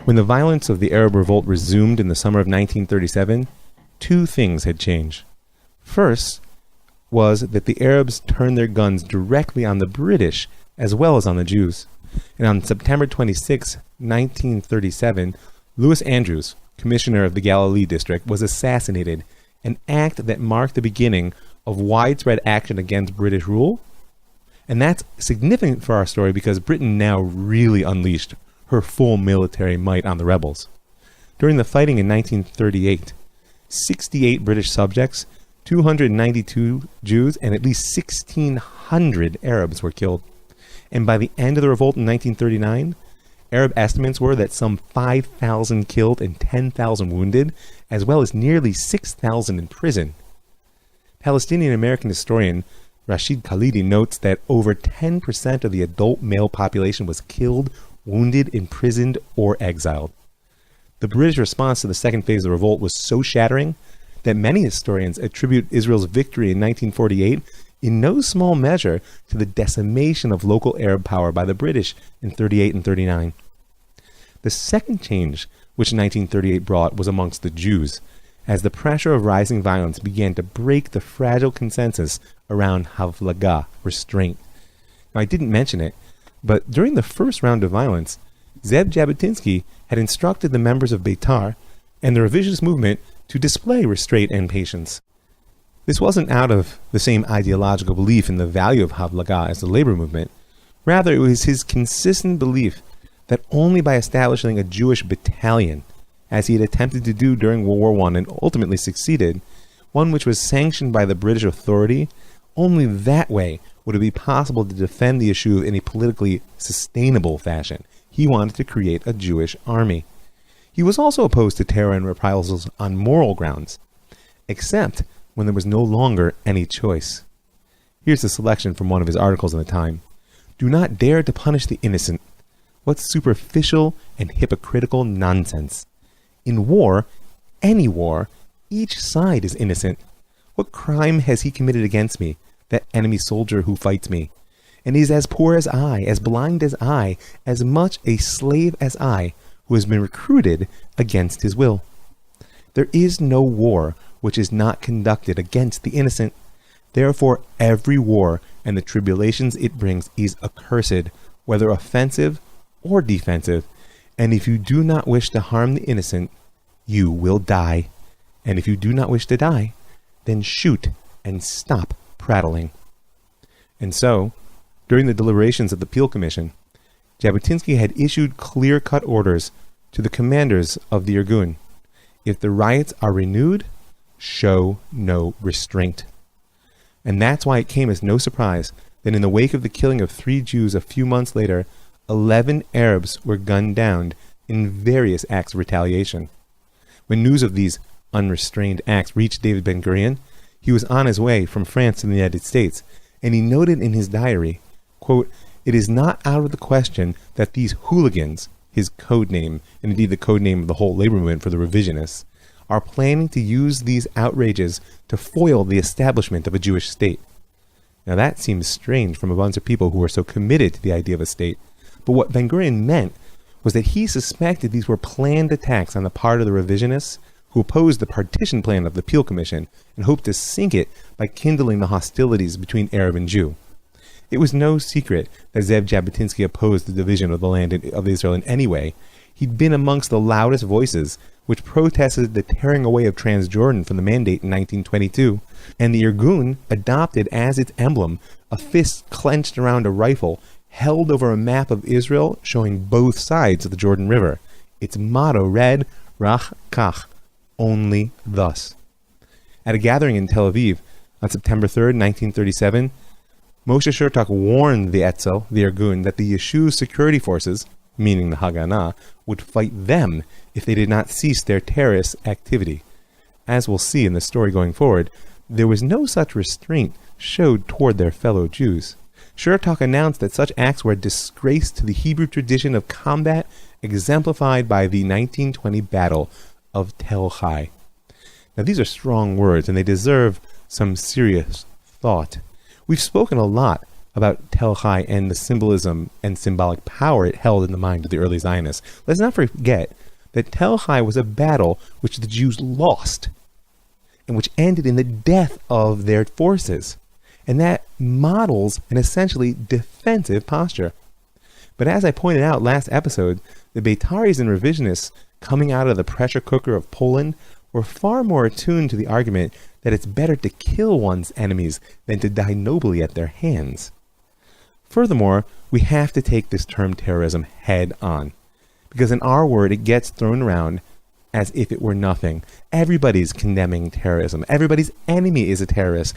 When the violence of the Arab Revolt resumed in the summer of 1937, two things had changed. First was that the Arabs turned their guns directly on the British as well as on the Jews. And on September 26, 1937, Louis Andrews, commissioner of the Galilee district, was assassinated, an act that marked the beginning of widespread action against British rule. And that's significant for our story because Britain now really unleashed her full military might on the rebels. During the fighting in 1938, 68 British subjects, 292 Jews, and at least 1,600 Arabs were killed. And by the end of the revolt in 1939, Arab estimates were that some 5,000 killed and 10,000 wounded, as well as nearly 6,000 in prison. Palestinian-American historian Rashid Khalidi notes that over 10% of the adult male population was killed, wounded, imprisoned, or exiled. The British response to the second phase of the revolt was so shattering that many historians attribute Israel's victory in 1948 in no small measure to the decimation of local Arab power by the British in 38 and 39. The second change which 1938 brought was amongst the Jews, as the pressure of rising violence began to break the fragile consensus around havlaga, restraint. Now, I didn't mention it, but during the first round of violence, Zev Jabotinsky had instructed the members of Beitar and the revisionist movement to display restraint and patience. This wasn't out of the same ideological belief in the value of havlaga as the labor movement. Rather, it was his consistent belief that only by establishing a Jewish battalion, as he had attempted to do during World War I and ultimately succeeded, one which was sanctioned by the British authority, only that way would it be possible to defend the Yishuv in a politically sustainable fashion. He wanted to create a Jewish army. He was also opposed to terror and reprisals on moral grounds, except when there was no longer any choice. Here's a selection from one of his articles in the time. "Do not dare to punish the innocent. What superficial and hypocritical nonsense. In war, any war, each side is innocent. What crime has he committed against me, that enemy soldier who fights me, and is as poor as I, as blind as I, as much a slave as I, who has been recruited against his will? There is no war which is not conducted against the innocent. Therefore every war and the tribulations it brings is accursed, whether offensive or defensive. And if you do not wish to harm the innocent, you will die. And if you do not wish to die, then shoot and stop prattling." And so, during the deliberations of the Peel Commission, Jabotinsky had issued clear-cut orders to the commanders of the Irgun. If the riots are renewed, show no restraint. And that's why it came as no surprise that in the wake of the killing of 3 Jews a few months later, 11 Arabs were gunned down in various acts of retaliation. When news of these unrestrained acts reached David Ben-Gurion, he was on his way from France to the United States, and he noted in his diary, quote, "It is not out of the question that these hooligans," his code name, and indeed the code name of the whole labor movement for the revisionists, "are planning to use these outrages to foil the establishment of a Jewish state." Now that seems strange from a bunch of people who are so committed to the idea of a state, but what Ben-Gurion meant was that he suspected these were planned attacks on the part of the revisionists who opposed the partition plan of the Peel Commission and hoped to sink it by kindling the hostilities between Arab and Jew. It was no secret that Zev Jabotinsky opposed the division of the land of Israel in any way. He'd been amongst the loudest voices which protested the tearing away of Transjordan from the Mandate in 1922, and the Irgun adopted as its emblem a fist clenched around a rifle held over a map of Israel showing both sides of the Jordan River. Its motto read, Rach Kach, only thus. At a gathering in Tel Aviv on September 3rd, 1937, Moshe Chertok warned the Etzel, the Irgun, that the Yishuv security forces, meaning the Haganah, would fight them if they did not cease their terrorist activity. As we'll see in the story going forward, there was no such restraint showed toward their fellow Jews. Chertok announced that such acts were a disgrace to the Hebrew tradition of combat exemplified by the 1920 Battle of Tel Hai. Now these are strong words, and they deserve some serious thought. We've spoken a lot about Tel Hai and the symbolism and symbolic power it held in the mind of the early Zionists. Let's not forget that Tel Hai was a battle which the Jews lost, and which ended in the death of their forces. And that models an essentially defensive posture. But as I pointed out last episode, the Beitaris and revisionists coming out of the pressure cooker of Poland were far more attuned to the argument that it's better to kill one's enemies than to die nobly at their hands. Furthermore, we have to take this term terrorism head on, because in our word it gets thrown around as if it were nothing. Everybody's condemning terrorism. Everybody's enemy is a terrorist.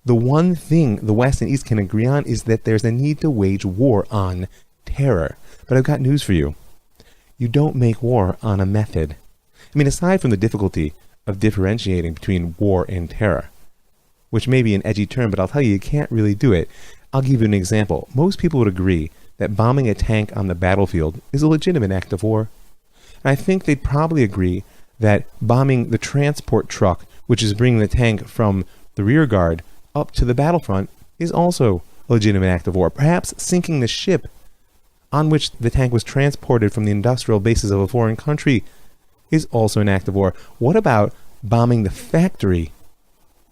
The one thing the West and East can agree on is that there's a need to wage war on terror. But I've got news for you. You don't make war on a method. I mean, aside from the difficulty of differentiating between war and terror, which may be an edgy term, but I'll tell you, you can't really do it. I'll give you an example. Most people would agree that bombing a tank on the battlefield is a legitimate act of war. And I think they'd probably agree that bombing the transport truck, which is bringing the tank from the rear guard up to the battlefront, is also a legitimate act of war. Perhaps sinking the ship on which the tank was transported from the industrial bases of a foreign country is also an act of war. What about bombing the factory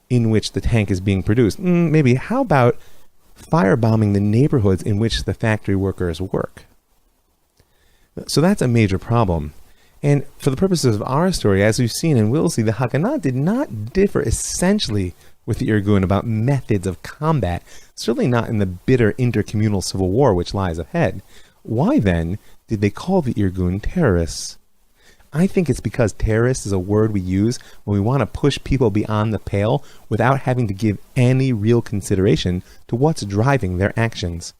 in which the tank is being produced? Maybe. How about firebombing the neighborhoods in which the factory workers work? So that's a major problem. And for the purposes of our story, as we've seen and will see, the Haganah did not differ essentially with the Irgun about methods of combat, certainly not in the bitter intercommunal civil war which lies ahead. Why then did they call the Irgun terrorists? I think it's because terrorist is a word we use when we want to push people beyond the pale without having to give any real consideration to what's driving their actions.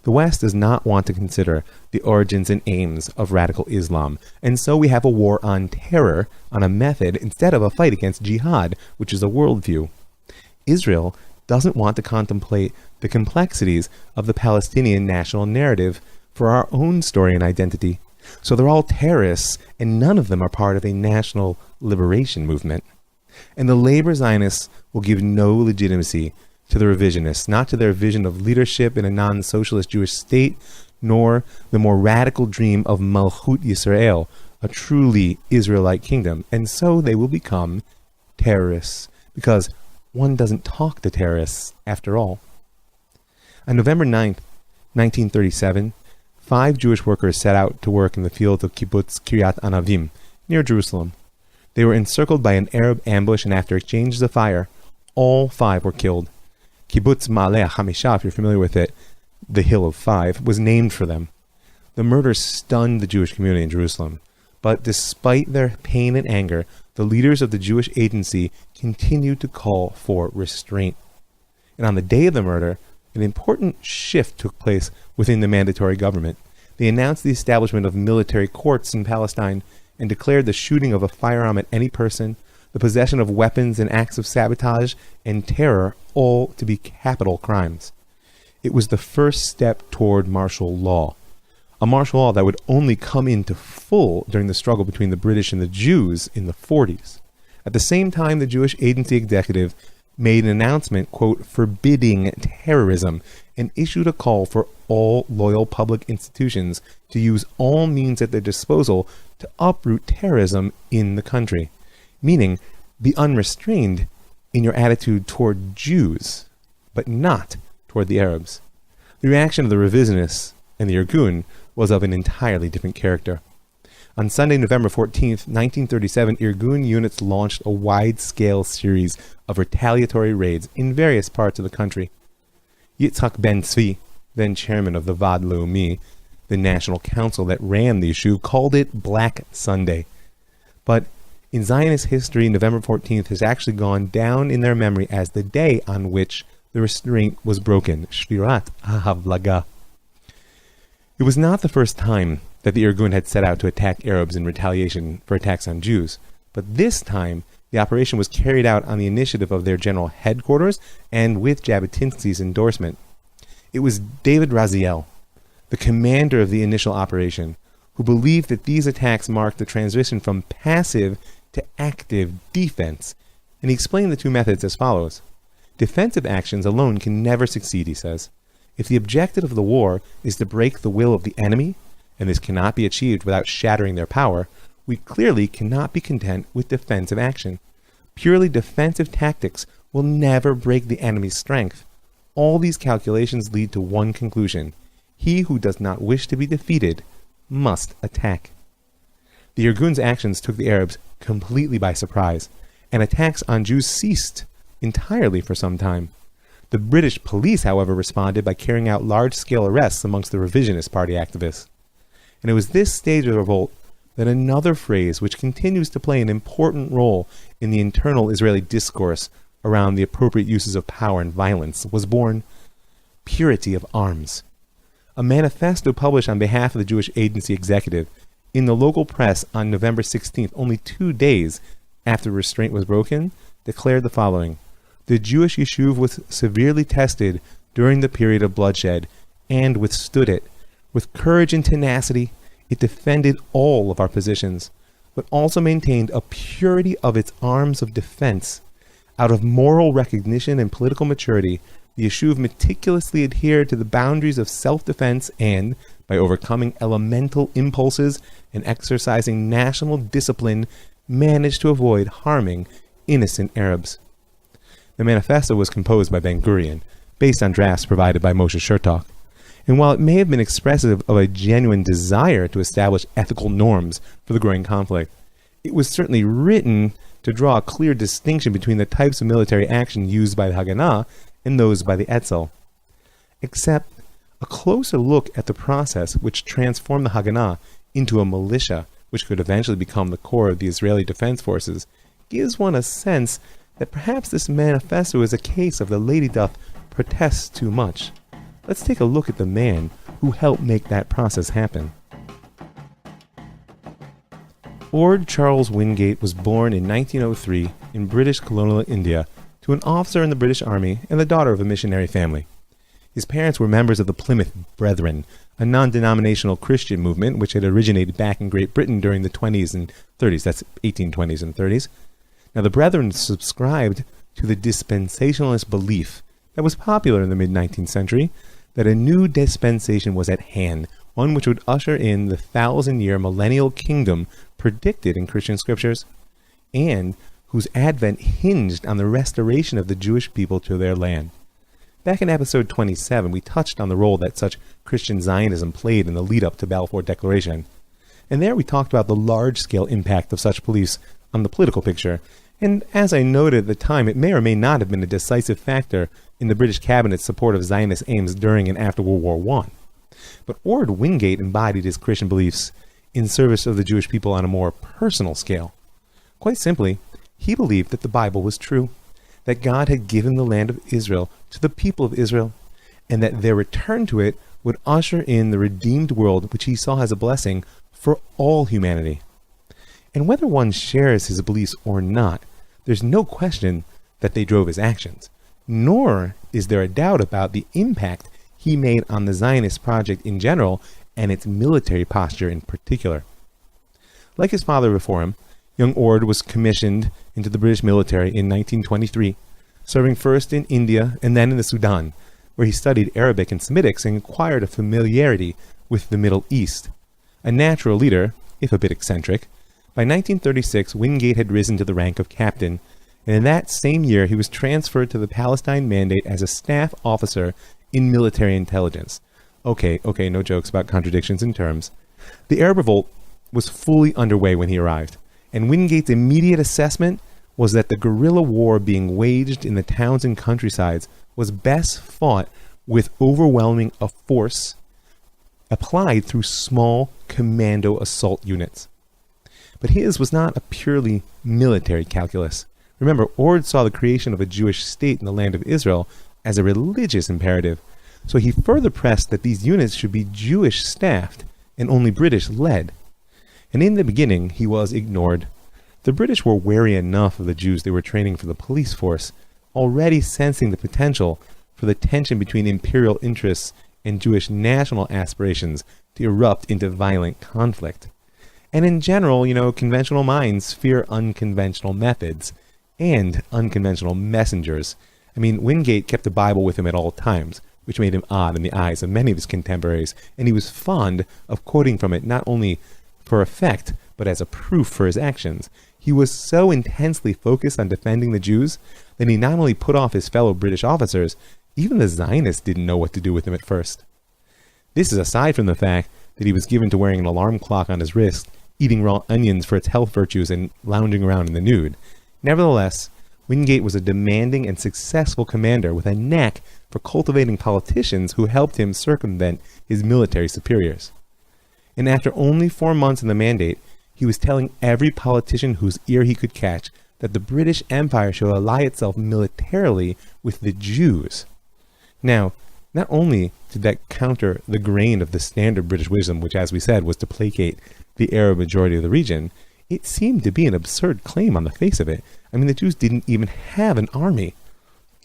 The West does not want to consider the origins and aims of radical Islam, and so we have a war on terror, on a method, instead of a fight against jihad, which is a worldview. Israel doesn't want to contemplate the complexities of the Palestinian national narrative for our own story and identity. So they're all terrorists, and none of them are part of a national liberation movement. And the labor Zionists will give no legitimacy to the revisionists, not to their vision of leadership in a non-socialist Jewish state, nor the more radical dream of Malchut Yisrael, a truly Israelite kingdom. And so they will become terrorists, because one doesn't talk to terrorists after all. On November 9th, 1937, 5 Jewish workers set out to work in the field of Kibbutz Kiryat Anavim, near Jerusalem. They were encircled by an Arab ambush, and after exchanges of fire, all 5 were killed. Kibbutz Ma'aleh HaMisha, if you're familiar with it, the Hill of 5, was named for them. The murder stunned the Jewish community in Jerusalem, but despite their pain and anger, the leaders of the Jewish agency continued to call for restraint. And on the day of the murder, an important shift took place within the mandatory government. They announced the establishment of military courts in Palestine and declared the shooting of a firearm at any person, the possession of weapons and acts of sabotage and terror all to be capital crimes. It was the first step toward martial law, a martial law that would only come into full during the struggle between the British and the Jews in the 40s. At the same time, the Jewish agency executive made an announcement, quote, forbidding terrorism, and issued a call for all loyal public institutions to use all means at their disposal to uproot terrorism in the country. Meaning, be unrestrained in your attitude toward Jews, but not toward the Arabs. The reaction of the revisionists and the Irgun was of an entirely different character. On Sunday, November 14th, 1937, Irgun units launched a wide-scale series of retaliatory raids in various parts of the country. Yitzhak Ben Tzvi, then chairman of the Vad Leumi, the national council that ran the Yishuv, called it Black Sunday. But in Zionist history, November 14th has actually gone down in their memory as the day on which the restraint was broken, Shvirat HaHavlaga. It was not the first time that the Irgun had set out to attack Arabs in retaliation for attacks on Jews, but this time the operation was carried out on the initiative of their general headquarters and with Jabotinsky's endorsement. It was David Raziel, the commander of the initial operation, who believed that these attacks marked the transition from passive to active defense, and he explained the two methods as follows. Defensive actions alone can never succeed, he says. If the objective of the war is to break the will of the enemy, and this cannot be achieved without shattering their power, we clearly cannot be content with defensive action. Purely defensive tactics will never break the enemy's strength. All these calculations lead to one conclusion. He who does not wish to be defeated must attack. The Irgun's actions took the Arabs completely by surprise, and attacks on Jews ceased entirely for some time. The British police, however, responded by carrying out large-scale arrests amongst the revisionist party activists. And it was this stage of the revolt that another phrase which continues to play an important role in the internal Israeli discourse around the appropriate uses of power and violence was born: purity of arms. A manifesto published on behalf of the Jewish Agency Executive in the local press on November 16th, only 2 days after restraint was broken, declared the following: the Jewish Yishuv was severely tested during the period of bloodshed and withstood it. With courage and tenacity, it defended all of our positions, but also maintained a purity of its arms of defense. Out of moral recognition and political maturity, the Yishuv meticulously adhered to the boundaries of self-defense and, by overcoming elemental impulses and exercising national discipline, managed to avoid harming innocent Arabs. The manifesto was composed by Ben-Gurion, based on drafts provided by Moshe Chertok. And while it may have been expressive of a genuine desire to establish ethical norms for the growing conflict, it was certainly written to draw a clear distinction between the types of military action used by the Haganah and those by the Etzel. Except a closer look at the process which transformed the Haganah into a militia, which could eventually become the core of the Israeli Defense Forces, gives one a sense that perhaps this manifesto is a case of the lady doth protest too much. Let's take a look at the man who helped make that process happen. Orde Charles Wingate was born in 1903 in British colonial India to an officer in the British Army and the daughter of a missionary family. His parents were members of the Plymouth Brethren, a non-denominational Christian movement which had originated back in Great Britain during the 20s and 30s, that's 1820s and 30s. Now, the Brethren subscribed to the dispensationalist belief that was popular in the mid-19th century, that a new dispensation was at hand, one which would usher in the 1,000-year millennial kingdom predicted in Christian scriptures, and whose advent hinged on the restoration of the Jewish people to their land. Back in episode 27, we touched on the role that such Christian Zionism played in the lead-up to Balfour Declaration, and there we talked about the large-scale impact of such beliefs on the political picture, and as I noted at the time, it may or may not have been a decisive factor in the British cabinet's support of Zionist aims during and after World War I. But Orde Wingate embodied his Christian beliefs in service of the Jewish people on a more personal scale. Quite simply, he believed that the Bible was true, that God had given the land of Israel to the people of Israel, and that their return to it would usher in the redeemed world which he saw as a blessing for all humanity. And whether one shares his beliefs or not, there's no question that they drove his actions, nor is there a doubt about the impact he made on the Zionist project in general and its military posture in particular. Like his father before him, young Orde was commissioned into the British military in 1923, serving first in India and then in the Sudan, where he studied Arabic and Semitics and acquired a familiarity with the Middle East. A natural leader, if a bit eccentric, by 1936 Wingate had risen to the rank of captain, and in that same year he was transferred to the Palestine Mandate as a staff officer in military intelligence. Okay, no jokes about contradictions in terms. The Arab Revolt was fully underway when he arrived, and Wingate's immediate assessment was that the guerrilla war being waged in the towns and countrysides was best fought with overwhelming a force applied through small commando assault units. But his was not a purely military calculus. Remember, Orde saw the creation of a Jewish state in the land of Israel as a religious imperative, so he further pressed that these units should be Jewish staffed and only British led. And in the beginning, he was ignored. The British were wary enough of the Jews they were training for the police force, already sensing the potential for the tension between imperial interests and Jewish national aspirations to erupt into violent conflict. And in general, conventional minds fear unconventional methods and unconventional messengers. Wingate kept the Bible with him at all times, which made him odd in the eyes of many of his contemporaries, and he was fond of quoting from it not only for effect, but as a proof for his actions. He was so intensely focused on defending the Jews that he not only put off his fellow British officers, even the Zionists didn't know what to do with him at first. This is aside from the fact that he was given to wearing an alarm clock on his wrist, eating raw onions for its health virtues, and lounging around in the nude. Nevertheless, Wingate was a demanding and successful commander with a knack for cultivating politicians who helped him circumvent his military superiors. And after only 4 months in the mandate, he was telling every politician whose ear he could catch that the British Empire should ally itself militarily with the Jews. Now, not only did that counter the grain of the standard British wisdom, which, as we said, was to placate the Arab majority of the region, it seemed to be an absurd claim on the face of it. The Jews didn't even have an army.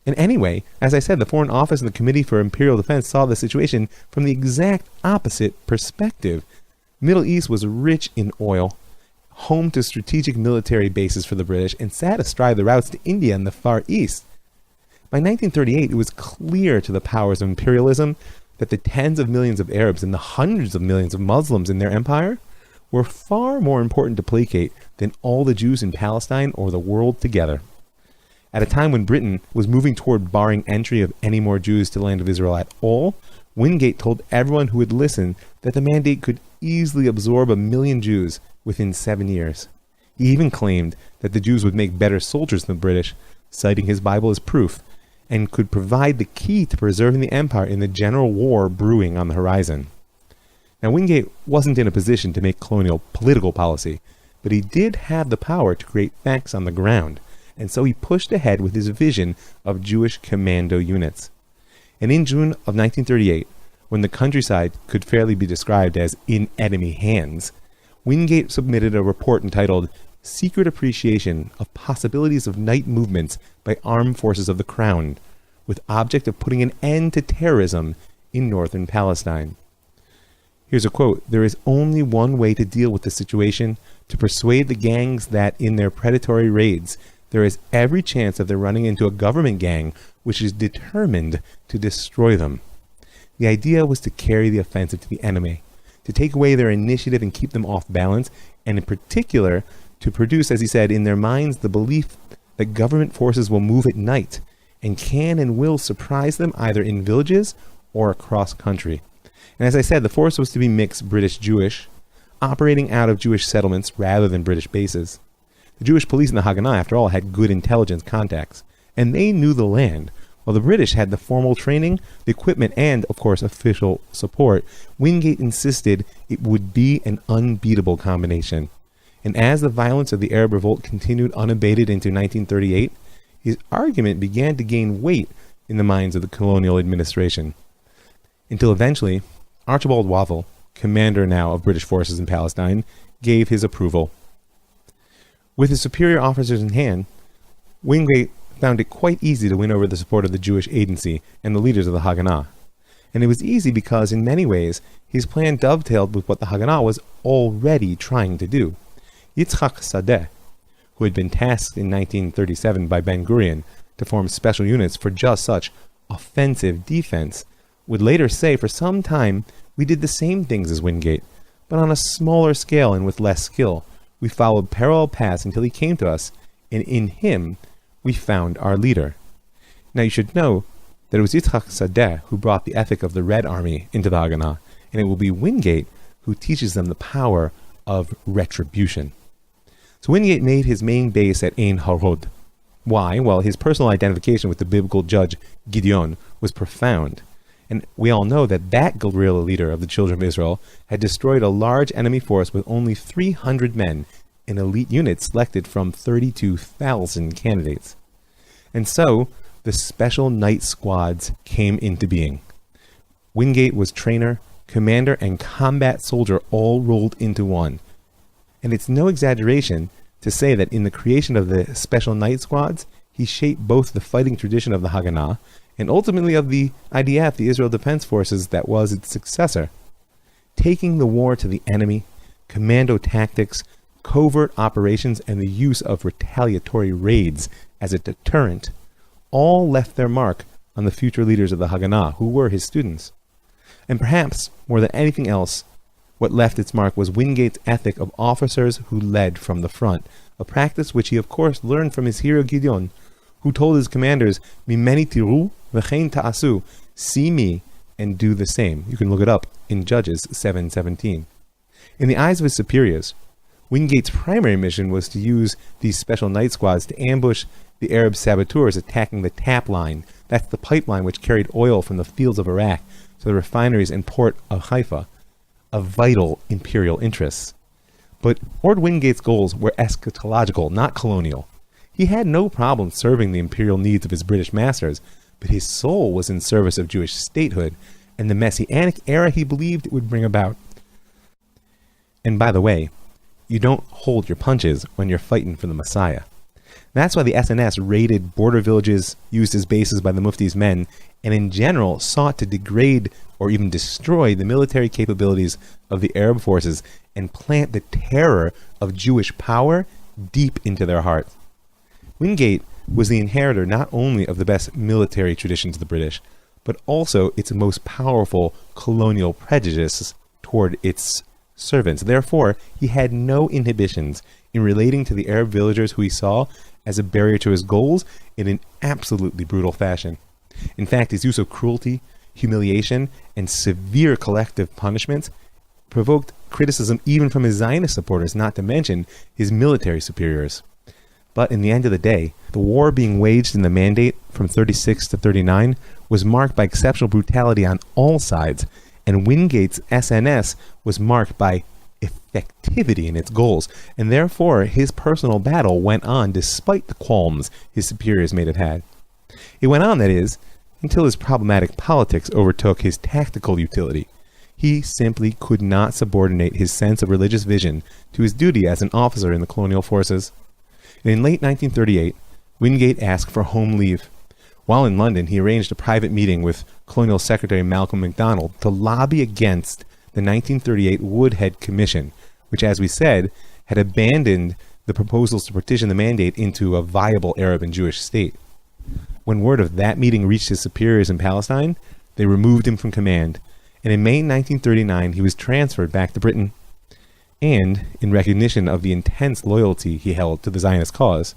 And anyway, as I said, the Foreign Office and the Committee for Imperial Defense saw the situation from the exact opposite perspective. Middle East was rich in oil, home to strategic military bases for the British, and sat astride the routes to India and the Far East. By 1938, it was clear to the powers of imperialism that the tens of millions of Arabs and the hundreds of millions of Muslims in their empire were far more important to placate than all the Jews in Palestine or the world together. At a time when Britain was moving toward barring entry of any more Jews to the land of Israel at all, Wingate told everyone who would listen that the mandate could easily absorb 1 million Jews within 7 years. He even claimed that the Jews would make better soldiers than the British, citing his Bible as proof, and could provide the key to preserving the empire in the general war brewing on the horizon. Now, Wingate wasn't in a position to make colonial political policy, but he did have the power to create facts on the ground, and so he pushed ahead with his vision of Jewish commando units. And in June of 1938, when the countryside could fairly be described as in enemy hands, Wingate submitted a report entitled Secret Appreciation of Possibilities of Night Movements by Armed Forces of the Crown, with object of putting an end to terrorism in northern Palestine. Here's a quote: "There is only one way to deal with the situation, to persuade the gangs that in their predatory raids, there is every chance of their running into a government gang which is determined to destroy them." The idea was to carry the offensive to the enemy, to take away their initiative and keep them off balance, and in particular, to produce, as he said, in their minds the belief that government forces will move at night and can and will surprise them either in villages or across country. And as I said, the force was to be mixed British-Jewish, operating out of Jewish settlements rather than British bases. The Jewish police in the Haganah, after all, had good intelligence contacts, and they knew the land. While the British had the formal training, the equipment, and, of course, official support, Wingate insisted it would be an unbeatable combination. And as the violence of the Arab Revolt continued unabated into 1938, his argument began to gain weight in the minds of the colonial administration. Until eventually, Archibald Wavell, commander now of British forces in Palestine, gave his approval. With his superior officers in hand, Wingate found it quite easy to win over the support of the Jewish agency and the leaders of the Haganah. And it was easy because, in many ways, his plan dovetailed with what the Haganah was already trying to do. Yitzhak Sadeh, who had been tasked in 1937 by Ben-Gurion to form special units for just such offensive defense, would later say, for some time, we did the same things as Wingate, but on a smaller scale and with less skill. We followed parallel paths until he came to us, and in him, we found our leader. Now you should know that it was Yitzhak Sadeh who brought the ethic of the Red Army into the Haganah, and it will be Wingate who teaches them the power of retribution. So Wingate made his main base at Ein Harod. Why? Well, his personal identification with the biblical judge Gideon was profound. And we all know that that guerrilla leader of the children of Israel had destroyed a large enemy force with only 300 men, an elite unit selected from 32,000 candidates. And so, the special night squads came into being. Wingate was trainer, commander, and combat soldier all rolled into one. And it's no exaggeration to say that in the creation of the special night squads, he shaped both the fighting tradition of the Haganah and ultimately of the IDF, the Israel Defense Forces, that was its successor. Taking the war to the enemy, commando tactics, covert operations, and the use of retaliatory raids as a deterrent all left their mark on the future leaders of the Haganah, who were his students. And perhaps, more than anything else, what left its mark was Wingate's ethic of officers who led from the front, a practice which he of course learned from his hero Gideon, who told his commanders, Mimeni tiru v'chein ta'asu, see me and do the same. You can look it up in Judges 7:17. In the eyes of his superiors, Wingate's primary mission was to use these special night squads to ambush the Arab saboteurs attacking the tap line. That's the pipeline which carried oil from the fields of Iraq to the refineries and port of Haifa, of vital imperial interests. But Orde Wingate's goals were eschatological, not colonial. He had no problem serving the imperial needs of his British masters, but his soul was in service of Jewish statehood and the Messianic era he believed it would bring about. And by the way, you don't hold your punches when you're fighting for the Messiah. That's why the SNS raided border villages used as bases by the Mufti's men, and in general sought to degrade or even destroy the military capabilities of the Arab forces and plant the terror of Jewish power deep into their hearts. Wingate was the inheritor not only of the best military traditions of the British, but also its most powerful colonial prejudices toward its servants. Therefore, he had no inhibitions in relating to the Arab villagers who he saw as a barrier to his goals in an absolutely brutal fashion. In fact, his use of cruelty, humiliation, and severe collective punishments provoked criticism even from his Zionist supporters, not to mention his military superiors. But in the end of the day, the war being waged in the Mandate from 36 to 39 was marked by exceptional brutality on all sides, and Wingate's SNS was marked by effectivity in its goals, and therefore his personal battle went on despite the qualms his superiors may have had. It went on, that is, until his problematic politics overtook his tactical utility. He simply could not subordinate his sense of religious vision to his duty as an officer in the colonial forces. And in late 1938, Wingate asked for home leave. While in London, he arranged a private meeting with Colonial Secretary Malcolm MacDonald to lobby against the 1938 Woodhead Commission, which, as we said, had abandoned the proposals to partition the Mandate into a viable Arab and Jewish state. When word of that meeting reached his superiors in Palestine, they removed him from command, and in May 1939 he was transferred back to Britain. And, in recognition of the intense loyalty he held to the Zionist cause,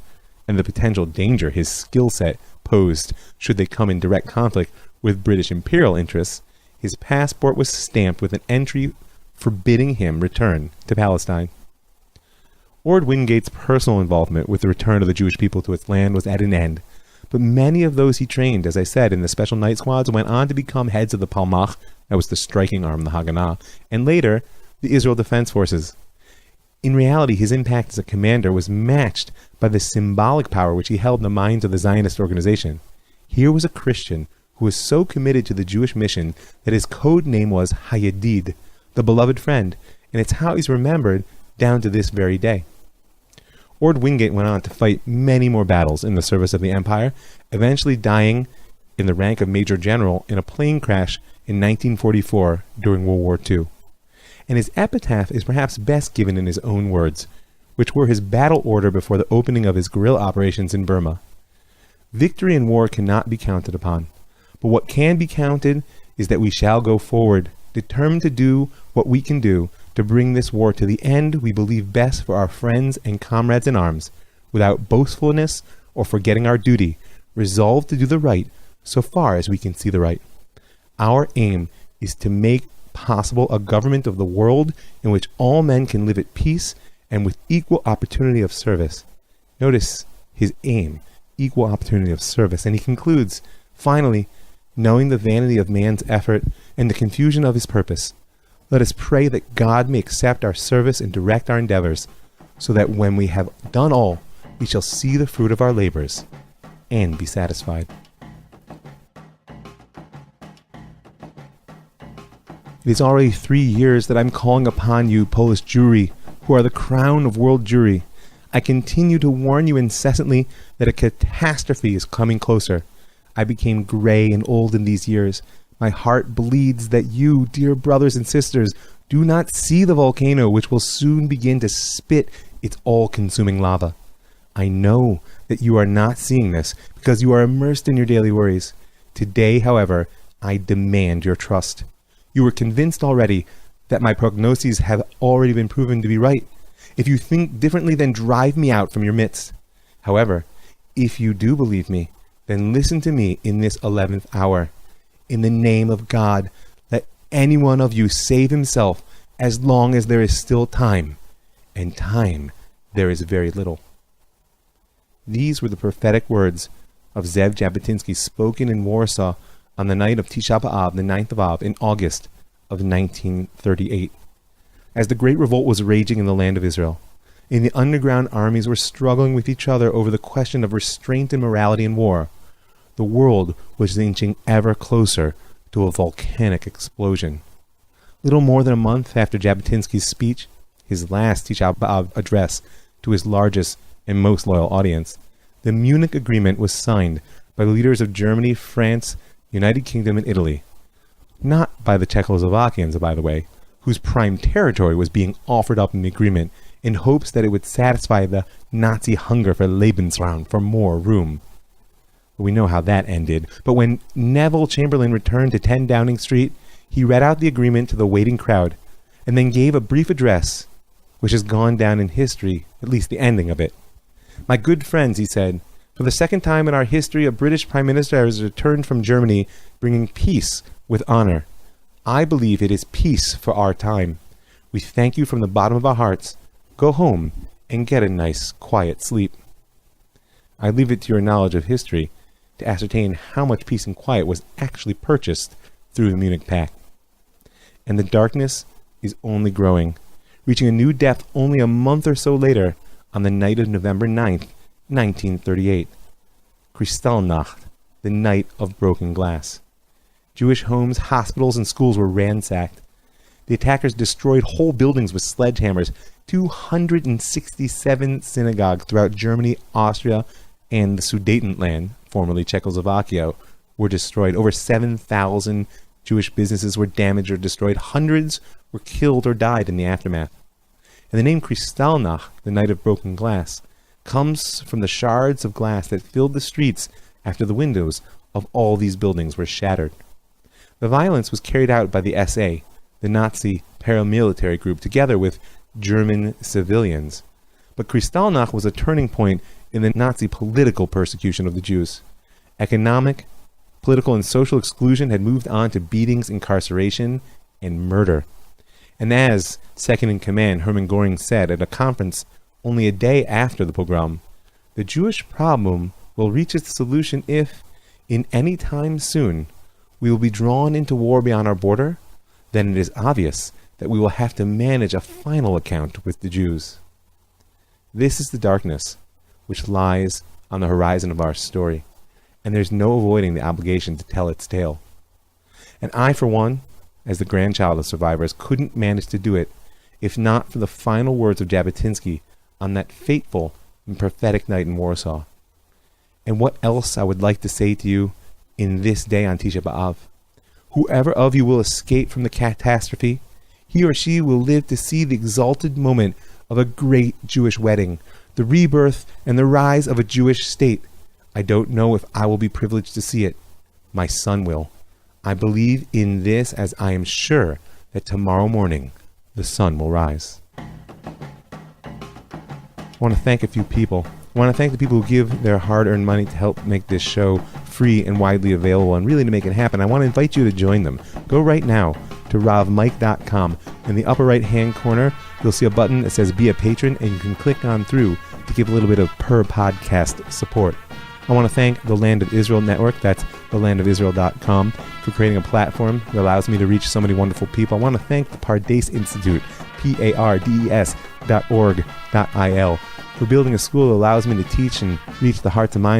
and the potential danger his skill set posed should they come in direct conflict with British imperial interests, his passport was stamped with an entry forbidding him return to Palestine. Orde Wingate's personal involvement with the return of the Jewish people to its land was at an end, but many of those he trained, as I said, in the special night squads went on to become heads of the Palmach, that was the striking arm of the Haganah, and later, the Israel Defense Forces. In reality, his impact as a commander was matched by the symbolic power which he held in the minds of the Zionist organization. Here was a Christian who was so committed to the Jewish mission that his code name was Hayedid, the beloved friend, and it's how he's remembered down to this very day. Orde Wingate went on to fight many more battles in the service of the empire, eventually dying in the rank of Major General in a plane crash in 1944 during World War II. And his epitaph is perhaps best given in his own words, which were his battle order before the opening of his guerrilla operations in Burma. Victory in war cannot be counted upon, but what can be counted is that we shall go forward, determined to do what we can do to bring this war to the end we believe best for our friends and comrades in arms, without boastfulness or forgetting our duty, resolved to do the right so far as we can see the right. Our aim is to make possible a government of the world in which all men can live at peace and with equal opportunity of service. Notice his aim, equal opportunity of service. And he concludes, finally, knowing the vanity of man's effort and the confusion of his purpose, let us pray that God may accept our service and direct our endeavors, so that when we have done all, we shall see the fruit of our labors and be satisfied. It is already 3 years that I'm calling upon you, Polish Jewry, who are the crown of world Jewry. I continue to warn you incessantly that a catastrophe is coming closer. I became gray and old in these years. My heart bleeds that you, dear brothers and sisters, do not see the volcano which will soon begin to spit its all-consuming lava. I know that you are not seeing this because you are immersed in your daily worries. Today, however, I demand your trust. You were convinced already that my prognoses have already been proven to be right. If you think differently, then drive me out from your midst. However, if you do believe me, then listen to me in this 11th hour. In the name of God, let any one of you save himself as long as there is still time, and time there is very little. These were the prophetic words of Zev Jabotinsky spoken in Warsaw on the night of Tisha B'Av, the 9th of Av, in August of 1938. As the Great Revolt was raging in the land of Israel, and the underground armies were struggling with each other over the question of restraint and morality in war, the world was inching ever closer to a volcanic explosion. Little more than a month after Jabotinsky's speech, his last Tisha B'Av address to his largest and most loyal audience, the Munich Agreement was signed by the leaders of Germany, France, United Kingdom, and Italy. Not by the Czechoslovakians, by the way, whose prime territory was being offered up in the agreement in hopes that it would satisfy the Nazi hunger for Lebensraum, for more room. We know how that ended, but when Neville Chamberlain returned to 10 Downing Street, he read out the agreement to the waiting crowd, and then gave a brief address, which has gone down in history, at least the ending of it. My good friends, he said, for the second time in our history, a British Prime Minister has returned from Germany, bringing peace with honor. I believe it is peace for our time. We thank you from the bottom of our hearts. Go home and get a nice, quiet sleep. I leave it to your knowledge of history to ascertain how much peace and quiet was actually purchased through the Munich Pact. And the darkness is only growing, reaching a new depth only a month or so later on the night of November 9th, 1938. Kristallnacht, the night of broken glass. Jewish homes, hospitals, and schools were ransacked. The attackers destroyed whole buildings with sledgehammers. 267 synagogues throughout Germany, Austria, and the Sudetenland, formerly Czechoslovakia, were destroyed. Over 7,000 Jewish businesses were damaged or destroyed. Hundreds were killed or died in the aftermath. And the name Kristallnacht, the night of broken glass, comes from the shards of glass that filled the streets after the windows of all these buildings were shattered. The violence was carried out by the SA, the Nazi paramilitary group, together with German civilians. But Kristallnacht was a turning point in the Nazi political persecution of the Jews. Economic, political, and social exclusion had moved on to beatings, incarceration, and murder. And as second-in-command Hermann Göring said at a conference only a day after the pogrom, the Jewish problem will reach its solution if, in any time soon, we will be drawn into war beyond our border. Then it is obvious that we will have to manage a final account with the Jews. This is the darkness which lies on the horizon of our story, and there's no avoiding the obligation to tell its tale. And I, for one, as the grandchild of survivors, couldn't manage to do it if not for the final words of Jabotinsky on that fateful and prophetic night in Warsaw. And what else I would like to say to you in this day on Tisha B'Av? Whoever of you will escape from the catastrophe, he or she will live to see the exalted moment of a great Jewish wedding, the rebirth and the rise of a Jewish state. I don't know if I will be privileged to see it. My son will. I believe in this as I am sure that tomorrow morning the sun will rise. I want to thank a few people. I want to thank the people who give their hard-earned money to help make this show free and widely available. And really, to make it happen, I want to invite you to join them. Go right now to ravmike.com. In the upper right-hand corner, you'll see a button that says Be a Patron, and you can click on through to give a little bit of per-podcast support. I want to thank the Land of Israel Network, that's thelandofisrael.com, for creating a platform that allows me to reach so many wonderful people. I want to thank the Pardes Institute, PARDES.org.il, for building a school that allows me to teach and reach the hearts and minds